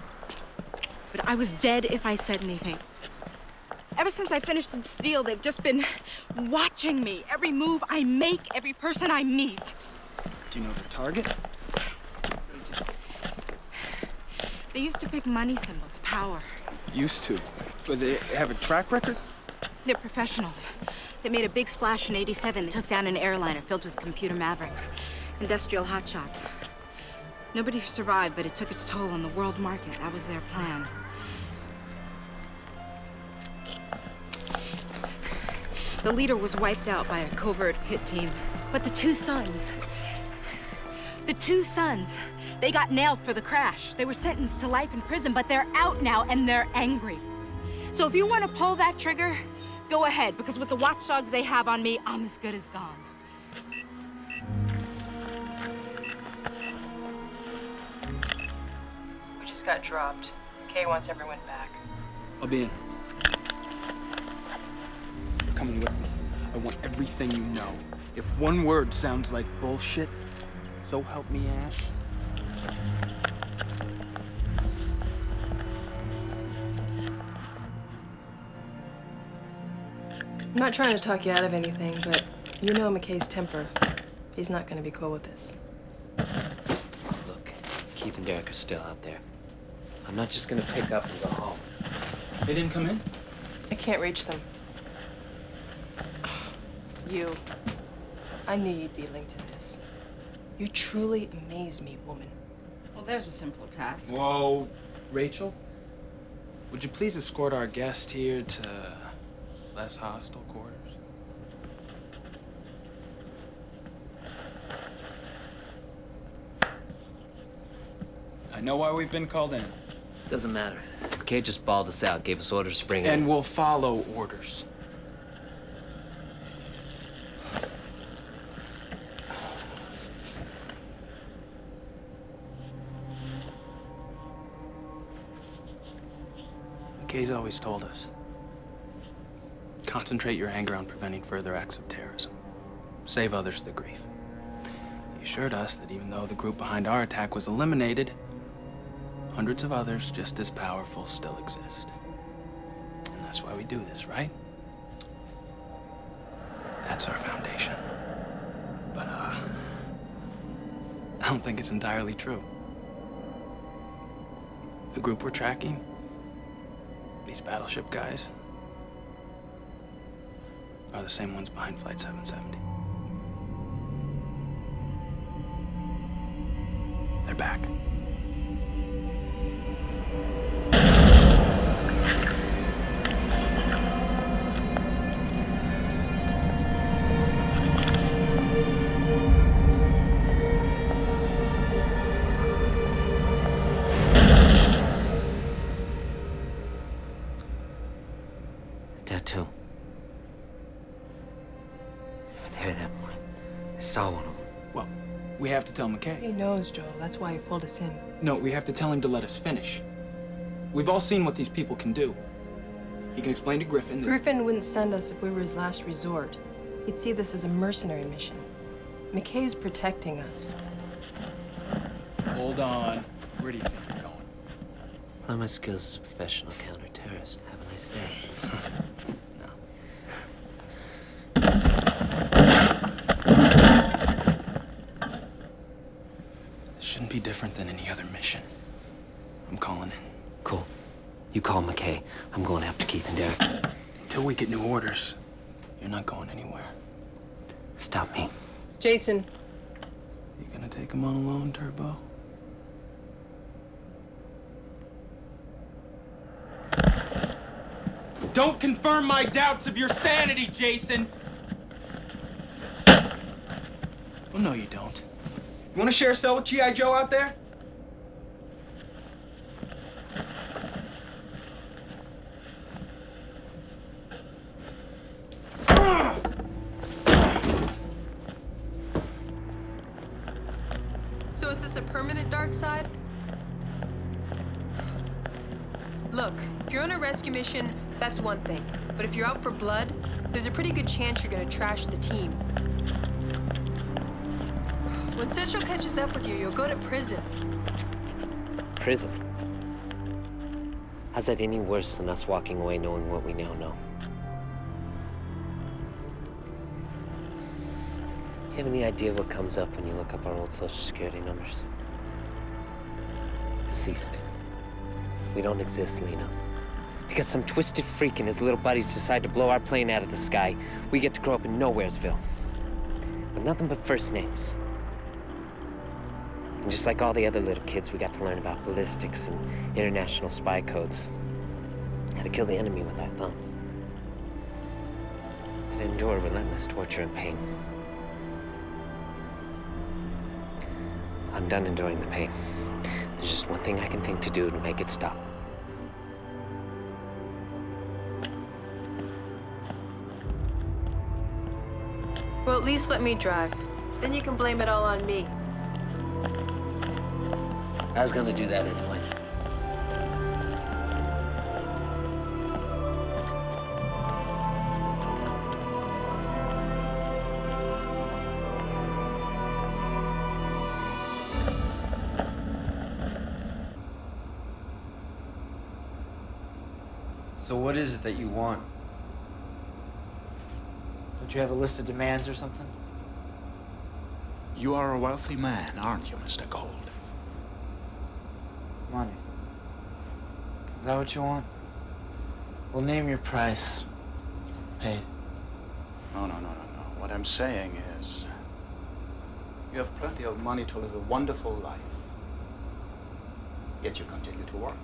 M: But I was dead if I said anything. Ever since I finished this deal, they've just been watching me. Every move I make, every person I meet.
L: Do you know their target?
M: They used to pick money symbols, power.
L: Used to. But they have a track record?
M: They're professionals. They made a big splash in '87. They took down an airliner filled with computer mavericks, industrial hotshots. Nobody survived, but it took its toll on the world market. That was their plan. The leader was wiped out by a covert hit team. But the two sons, they got nailed for the crash. They were sentenced to life in prison, but they're out now and they're angry. So if you want to pull that trigger, go ahead, because with the watchdogs they have on me, I'm as good as gone.
K: We just got dropped. Kay wants everyone back.
L: I'll be in. You're coming with me. I want everything you know. If one word sounds like bullshit, so help me, Ash.
T: I'm not trying to talk you out of anything, but you know McKay's temper. He's not gonna be cool with this.
I: Look, Keith and Derek are still out there. I'm not just gonna pick up and go home.
L: They didn't come in?
T: I can't reach them. You. I knew you'd be linked to this. You truly amaze me, woman.
M: Well, there's a simple task.
L: Whoa, Rachel? Would you please escort our guest here to less hostile quarters? I know why we've been called in.
I: Doesn't matter. McKay just balled us out, gave us orders to bring it in.
L: And we'll follow orders. McKay's always told us, concentrate your anger on preventing further acts of terrorism. Save others the grief. He assured us that even though the group behind our attack was eliminated, hundreds of others just as powerful still exist. And that's why we do this, right? That's our foundation. But, I don't think it's entirely true. The group we're tracking, these battleship guys, are the same ones behind Flight 770. They're back.
I: Tattoo. Over there that morning. I saw one of them.
L: Well, we have to tell McKay.
T: He knows, Joel. That's why he pulled us in.
L: No, we have to tell him to let us finish. We've all seen what these people can do. He can explain to Griffin that...
T: Griffin wouldn't send us if we were his last resort. He'd see this as a mercenary mission. McKay's protecting us.
L: Hold on. Where do you think you're going?
I: Apply my skills as a professional counter-terrorist. Have a nice day.
L: This shouldn't be different than any other mission. I'm calling in.
I: Cool. You call McKay. I'm going after Keith and Derek.
L: Until we get new orders, you're not going anywhere.
I: Stop me.
T: Jason.
L: You gonna take him on alone, Turbo? Don't confirm my doubts of your sanity, Jason! Well, no, you don't. You wanna share a cell with G.I. Joe out there?
T: So is this a permanent dark side? Look, if you're on a rescue mission, that's one thing. But if you're out for blood, there's
K: there's a pretty good chance you're gonna trash the team. When Central catches up with you, you'll go to prison.
I: Prison? How's that any worse than us walking away knowing what we now know? Do you have any idea what comes up when you look up our old Social Security numbers? Deceased. We don't exist, Lena. Because some twisted freak and his little buddies decide to blow our plane out of the sky, we get to grow up in Nowheresville. With nothing but first names. And just like all the other little kids, we got to learn about ballistics and international spy codes. How to kill the enemy with our thumbs. And endure relentless torture and pain. I'm done enduring the pain. There's just one thing I can think to do to make it stop.
K: Well, at least let me drive. Then you can blame it all on me.
I: I was gonna do that anyway.
W: So what is it that you want? Don't you have a list of demands or something?
B: You are a wealthy man, aren't you, Mr. Gold?
W: Money. Is that what you want? Well, name your price. Paid.
B: No. What I'm saying is, you have plenty of money to live a wonderful life. Yet you continue to work.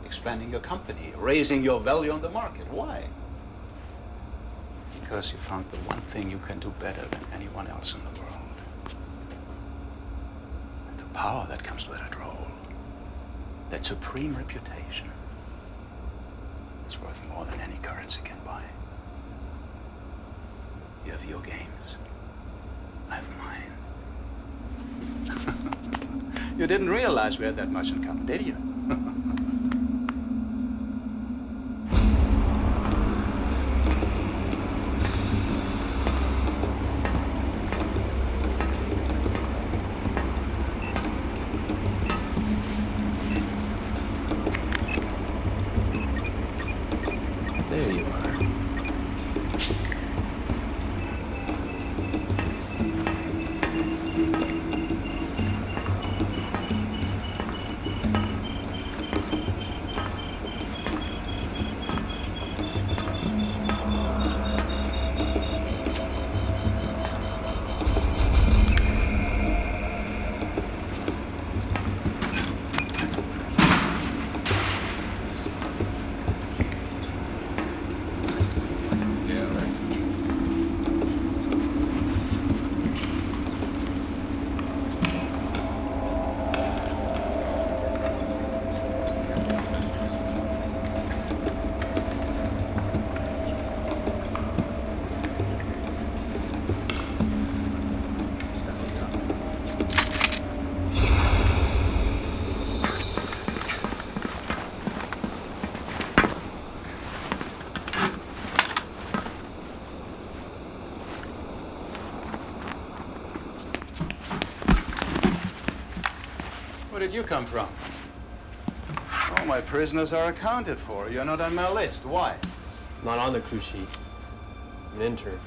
B: Expanding your company, raising your value on the market. Why? Because you found the one thing you can do better than anyone else in the world. And the power that comes with that role. That supreme reputation. It's worth more than any currency can buy. You have your games. I have mine. You didn't realize we had that much in common, did you?
I: There you are.
B: Where did you come from? All my prisoners are accounted for. You're not on my list. Why?
U: Not on the crew sheet. I'm an intern.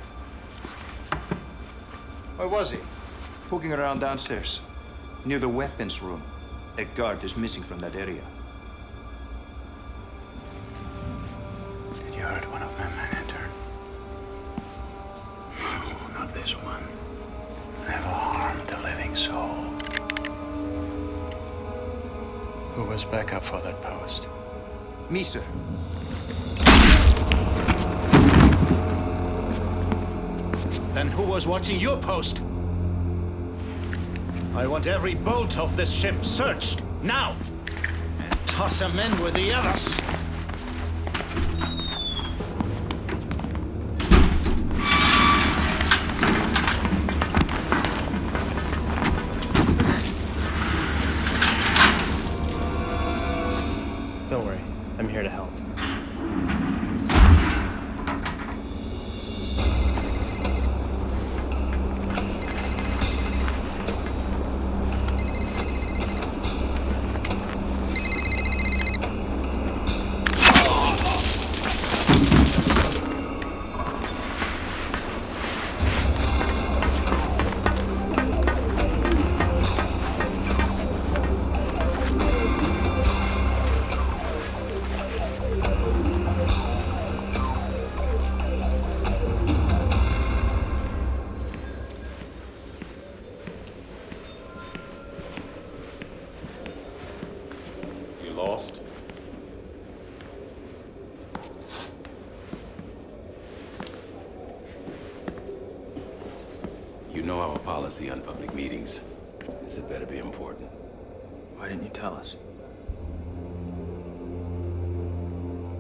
B: Where was he?
D: Poking around downstairs, near the weapons room. A guard is missing from that area.
B: Did you hurt one of my men, intern? Oh, not this one. Never harmed a living soul. Who was backup for that post?
D: Me, sir.
A: Then who was watching your post? I want every bolt of this ship searched, now! And toss them in with the others!
U: Don't worry, I'm here to help.
F: You know our policy on public meetings. This had better be important.
L: Why didn't you tell us?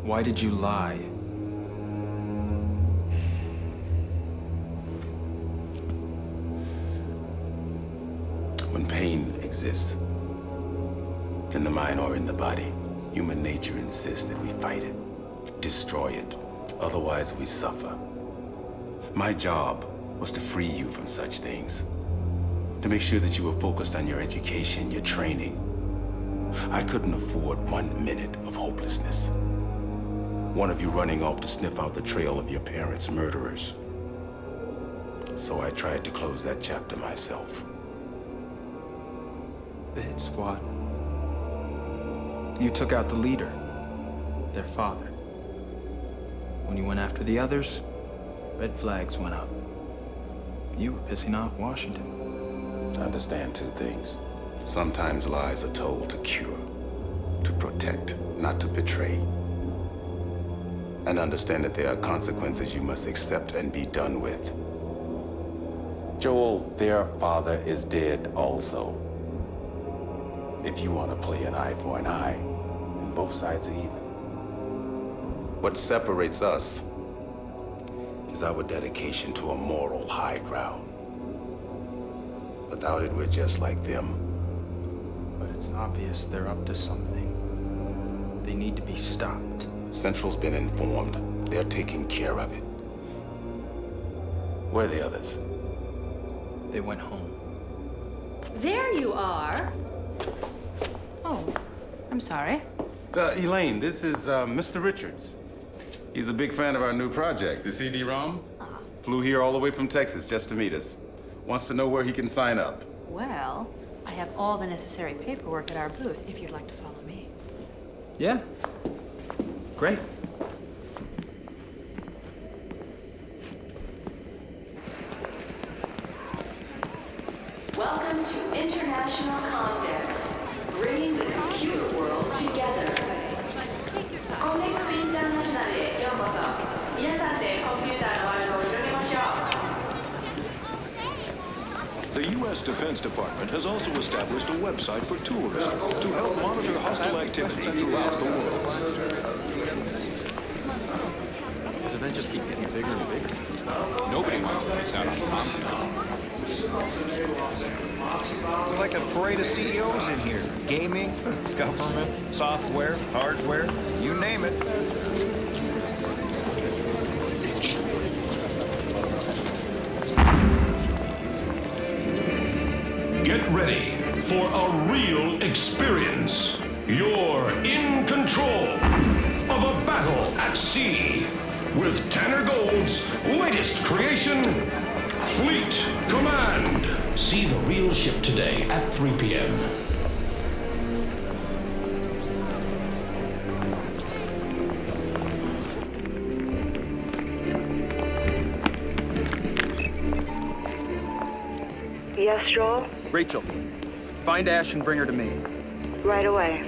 L: Why did you lie?
F: When pain exists, in the mind or in the body, human nature insists that we fight it, destroy it. Otherwise, we suffer. My job was to free you from such things, to make sure that you were focused on your education, your training. I couldn't afford 1 minute of hopelessness. One of you running off to sniff out the trail of your parents' murderers. So I tried to close that chapter myself.
L: The hit squad. You took out the leader, their father. When you went after the others, red flags went up. You were pissing off Washington.
F: Understand two things. Sometimes lies are told to cure, to protect, not to betray. And understand that there are consequences you must accept and be done with. Joel, their father is dead also. If you want to play an eye for an eye, and both sides are even. What separates us is our dedication to a moral high ground. Without it, we're just like them.
L: But it's obvious they're up to something. They need to be stopped.
F: Central's been informed. They're taking care of it. Where are the others?
L: They went home.
P: There you are. Oh, I'm sorry.
F: Elaine, this is Mr. Richards. He's a big fan of our new project, the CD-ROM. Flew here all the way from Texas just to meet us. Wants to know where he can sign up.
P: Well, I have all the necessary paperwork at our booth if you'd like to follow me.
L: Yeah. Great.
N: Welcome to International Context, bringing the computer world together.
S: The U.S. Defense Department has also established a website for tourists to help monitor hostile activity throughout the world.
U: These events just keep getting bigger and bigger.
E: Nobody wants to miss out on Comic-Con.
D: We're like a parade of CEOs in here. Gaming, government, software, hardware, you name it.
S: Get ready for a real experience. You're in control of a battle at sea with Tanner Gold's latest creation, Fleet Command. See the real ship today at 3 p.m.
C: Yes, Joel?
O: Rachel, find Ash and bring her to me.
C: Right away.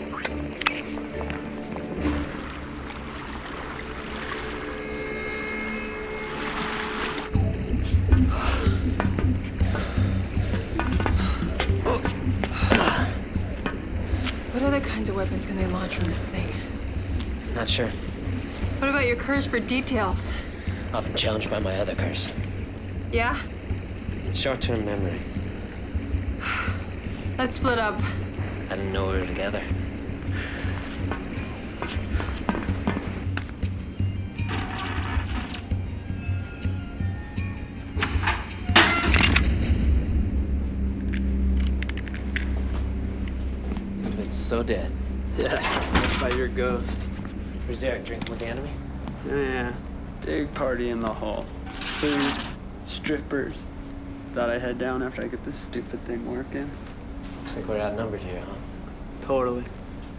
T: What other kinds of weapons can they launch from this thing?
I: Not sure.
T: What about your curse for details?
I: Often challenged by my other curse.
T: Yeah?
I: Short-term memory.
T: Let's split up.
I: I didn't know we were together. It's so dead.
W: Yeah, by your ghost.
I: Where's Derek? Drinking with the enemy?
W: Yeah, big party in the hall. Food, strippers. Thought I'd head down after I get this stupid thing working.
I: Looks like we're outnumbered here, huh?
W: Totally.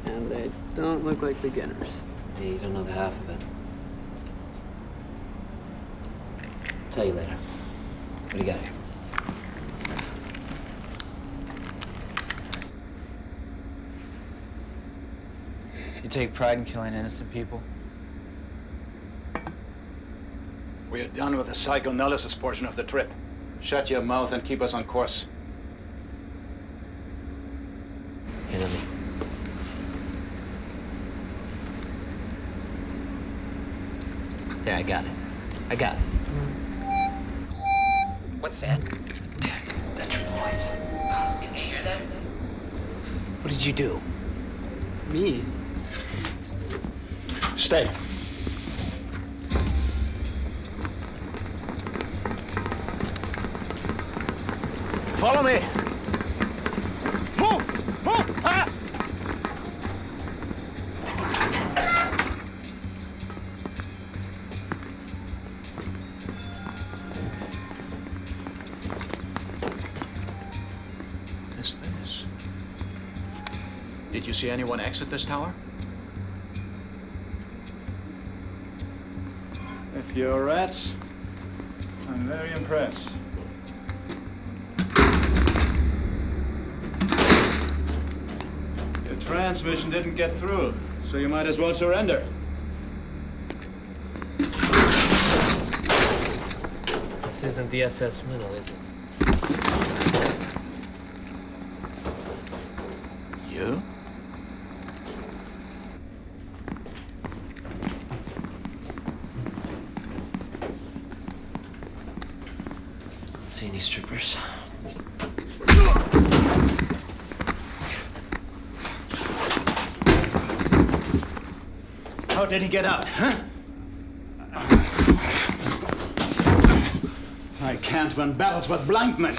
W: And they don't look like beginners.
I: Yeah, you don't know the half of it. Tell you later. What do you got here?
W: You take pride in killing innocent people?
A: We are done with the psychoanalysis portion of the trip. Shut your mouth and keep us on course.
I: Enemy. There, I got it. I got it.
G: What's that? That's your voice. Can you hear that?
I: What did you do?
U: Me?
A: Stay. Follow me. Move! Move! Fast! This. Did you see anyone exit this tower? If you're rats, I'm very impressed. Your transmission didn't get through, so you might as well surrender.
I: This isn't the SS Minnow, is it?
A: You?
I: See any strippers?
A: How did he get out, huh? I can't win battles with blind men.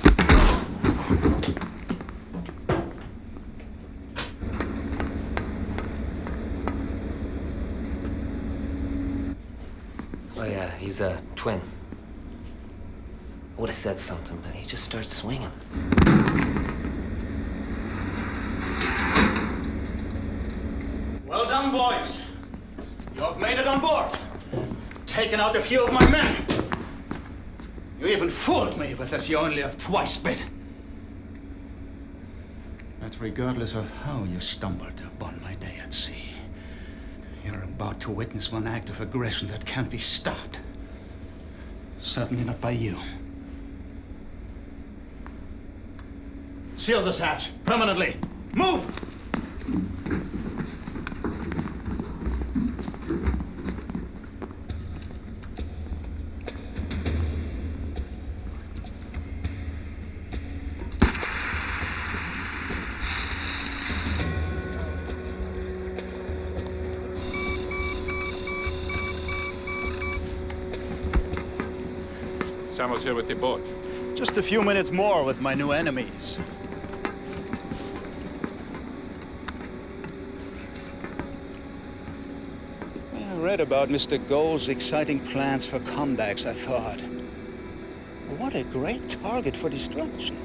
I: Oh yeah, he's a twin. I would have said something, but he just started swinging.
A: Well done, boys. You have made it on board. Taken out a few of my men. You even fooled me with this. You only have twice bit. But regardless of how you stumbled upon my day at sea, you're about to witness one act of aggression that can't be stopped. Certainly not by you. Seal this hatch permanently. Move!
E: Samuel's here with the boat.
A: Just a few minutes more with my new enemies. When I read about Mr. Gold's exciting plans for comebacks, I thought, what a great target for destruction.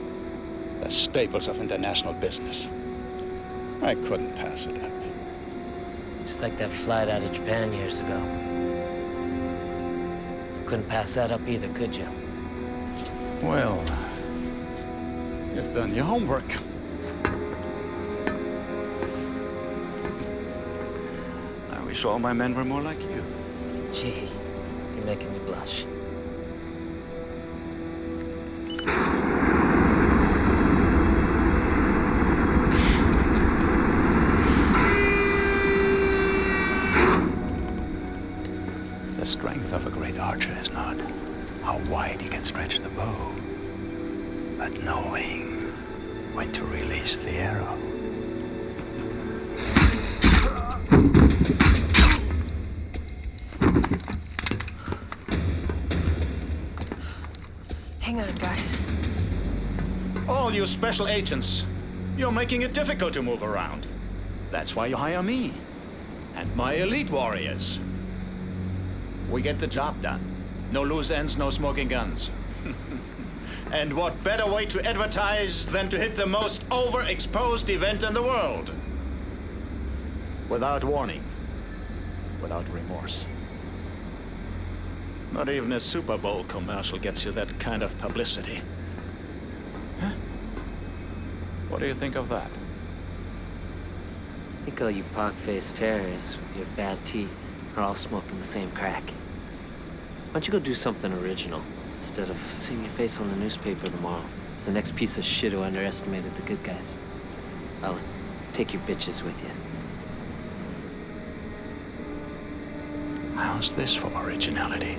A: The staples of international business. I couldn't pass it up.
I: Just like that flight out of Japan years ago. Couldn't pass that up either, could you?
A: Well, you've done your homework. I wish all my men were more like you.
I: Gee, you're making me blush.
A: The strength of a great archer is not how wide he can stretch the bow, but knowing when to release the arrow.
T: Hang on, guys.
A: All you special agents, you're making it difficult to move around. That's why you hire me and my elite warriors. We get the job done. No loose ends, no smoking guns. And what better way to advertise than to hit the most overexposed event in the world? Without warning, without remorse. Not even a Super Bowl commercial gets you that kind of publicity. Huh? What do you think of that?
I: I think all you pock-faced terrorists with your bad teeth are all smoking the same crack. Why don't you go do something original? instead of seeing your face on the newspaper tomorrow as the next piece of shit who underestimated the good guys. Oh, take your bitches with you.
B: How's this for originality?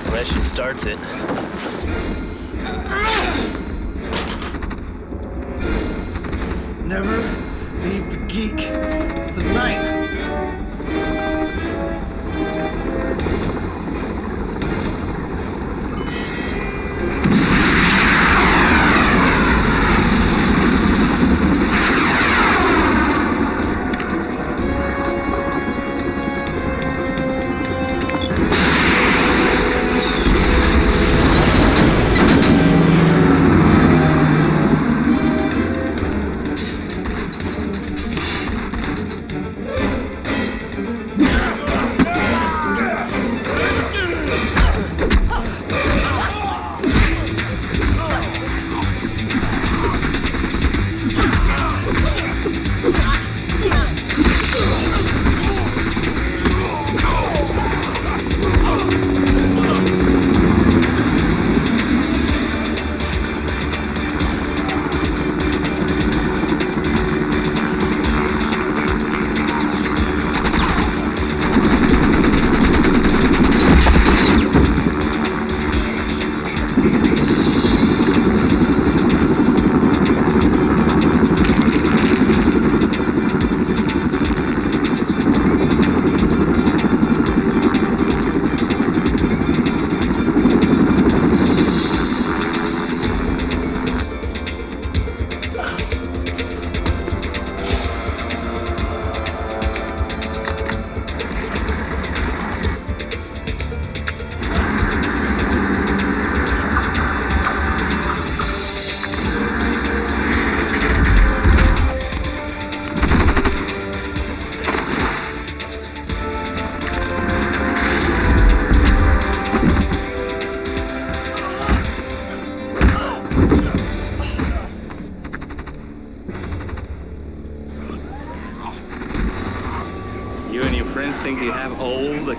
U: Unless she starts it.
W: Never leave the geek the night.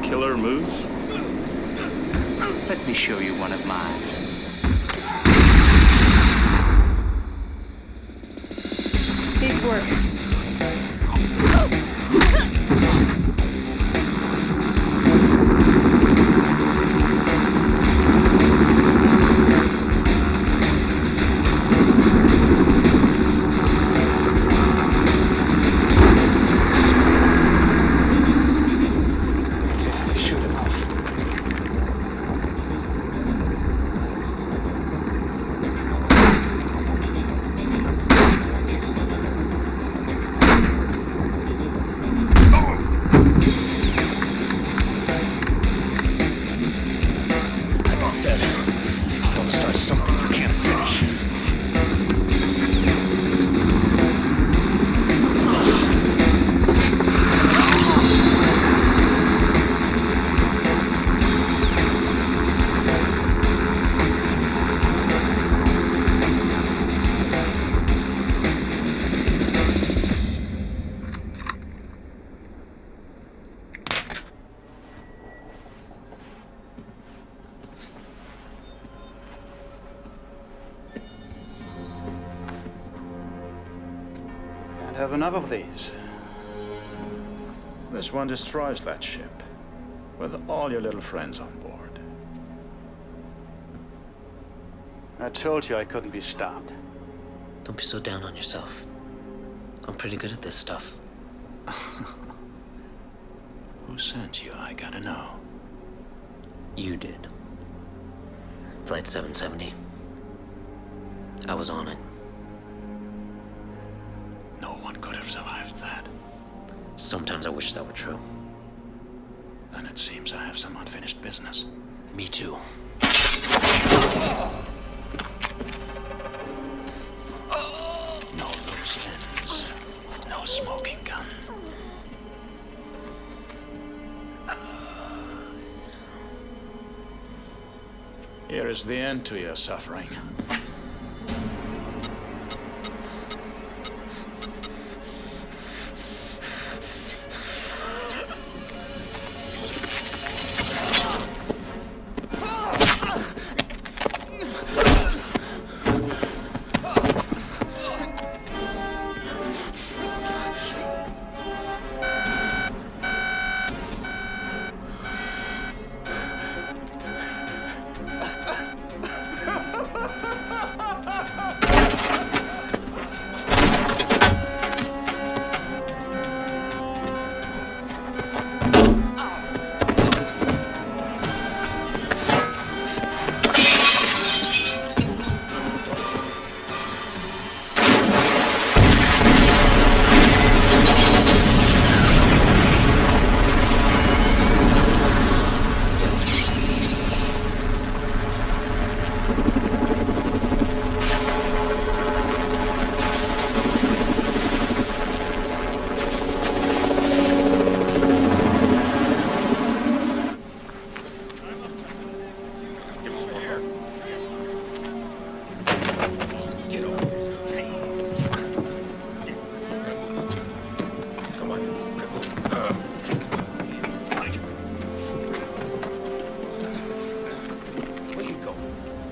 H: killer moves?
B: Let me show you one of mine.
K: Needs work.
A: Have enough of these. This one destroys that ship with all your little friends on board. I told you I couldn't be stopped.
I: Don't be so down on yourself. I'm pretty good at this stuff.
A: Who sent you? I gotta know.
I: You did. Flight 770. I was on it.
A: No one could have survived that.
I: Sometimes I wish that were true.
A: Then it seems I have some unfinished business.
I: Me too.
A: No loose ends. No smoking gun. Here is the end to your suffering.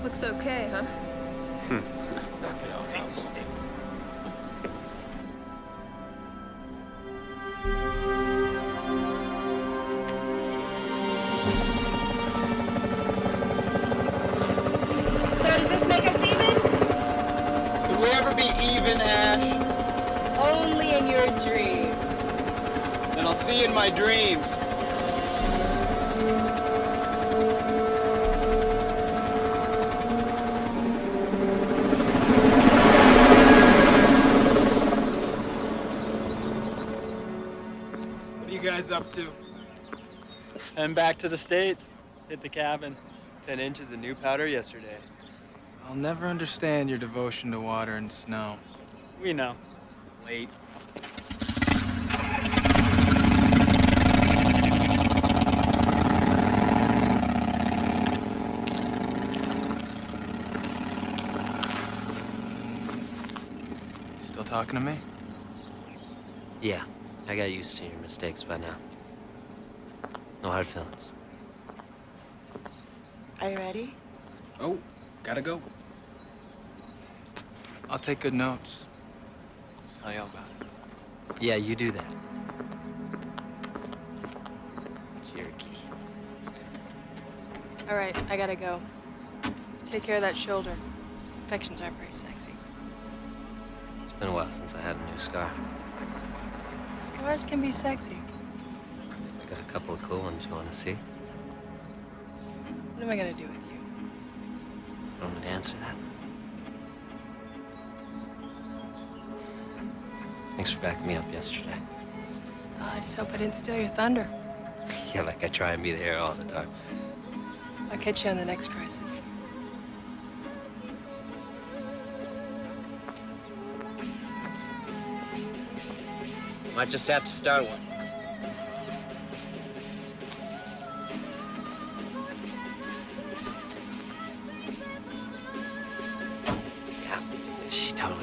K: Looks okay, huh?
J: So does this make us even?
L: Could we ever be even, Ash?
J: Only in your dreams.
L: Then I'll see you in my dreams. What are you guys up to?
U: And back to the States. Hit the cabin. 10 inches of new powder yesterday.
L: I'll never understand your devotion to water and snow.
U: We know. Late.
L: Still talking to me?
I: Yeah, I got used to your mistakes by now.
U: No hard feelings.
C: Are you ready?
L: Oh, gotta go.
U: I'll take good notes. Tell you all about it. Yeah, you do that. Jerky.
T: All right, I gotta go. Take care of that shoulder. Infections aren't very sexy.
U: It's been a while since I had a new scar.
T: Scars can be sexy.
U: I got a couple of cool ones you want to see.
T: What am I gonna do with you?
U: You want me to answer that? Thanks for backing me up yesterday.
T: Oh, I just hope I didn't steal your thunder.
U: Yeah, like I try and be there all the time.
T: I'll catch you on the next crisis.
U: Might just have to start one. Yeah, she totally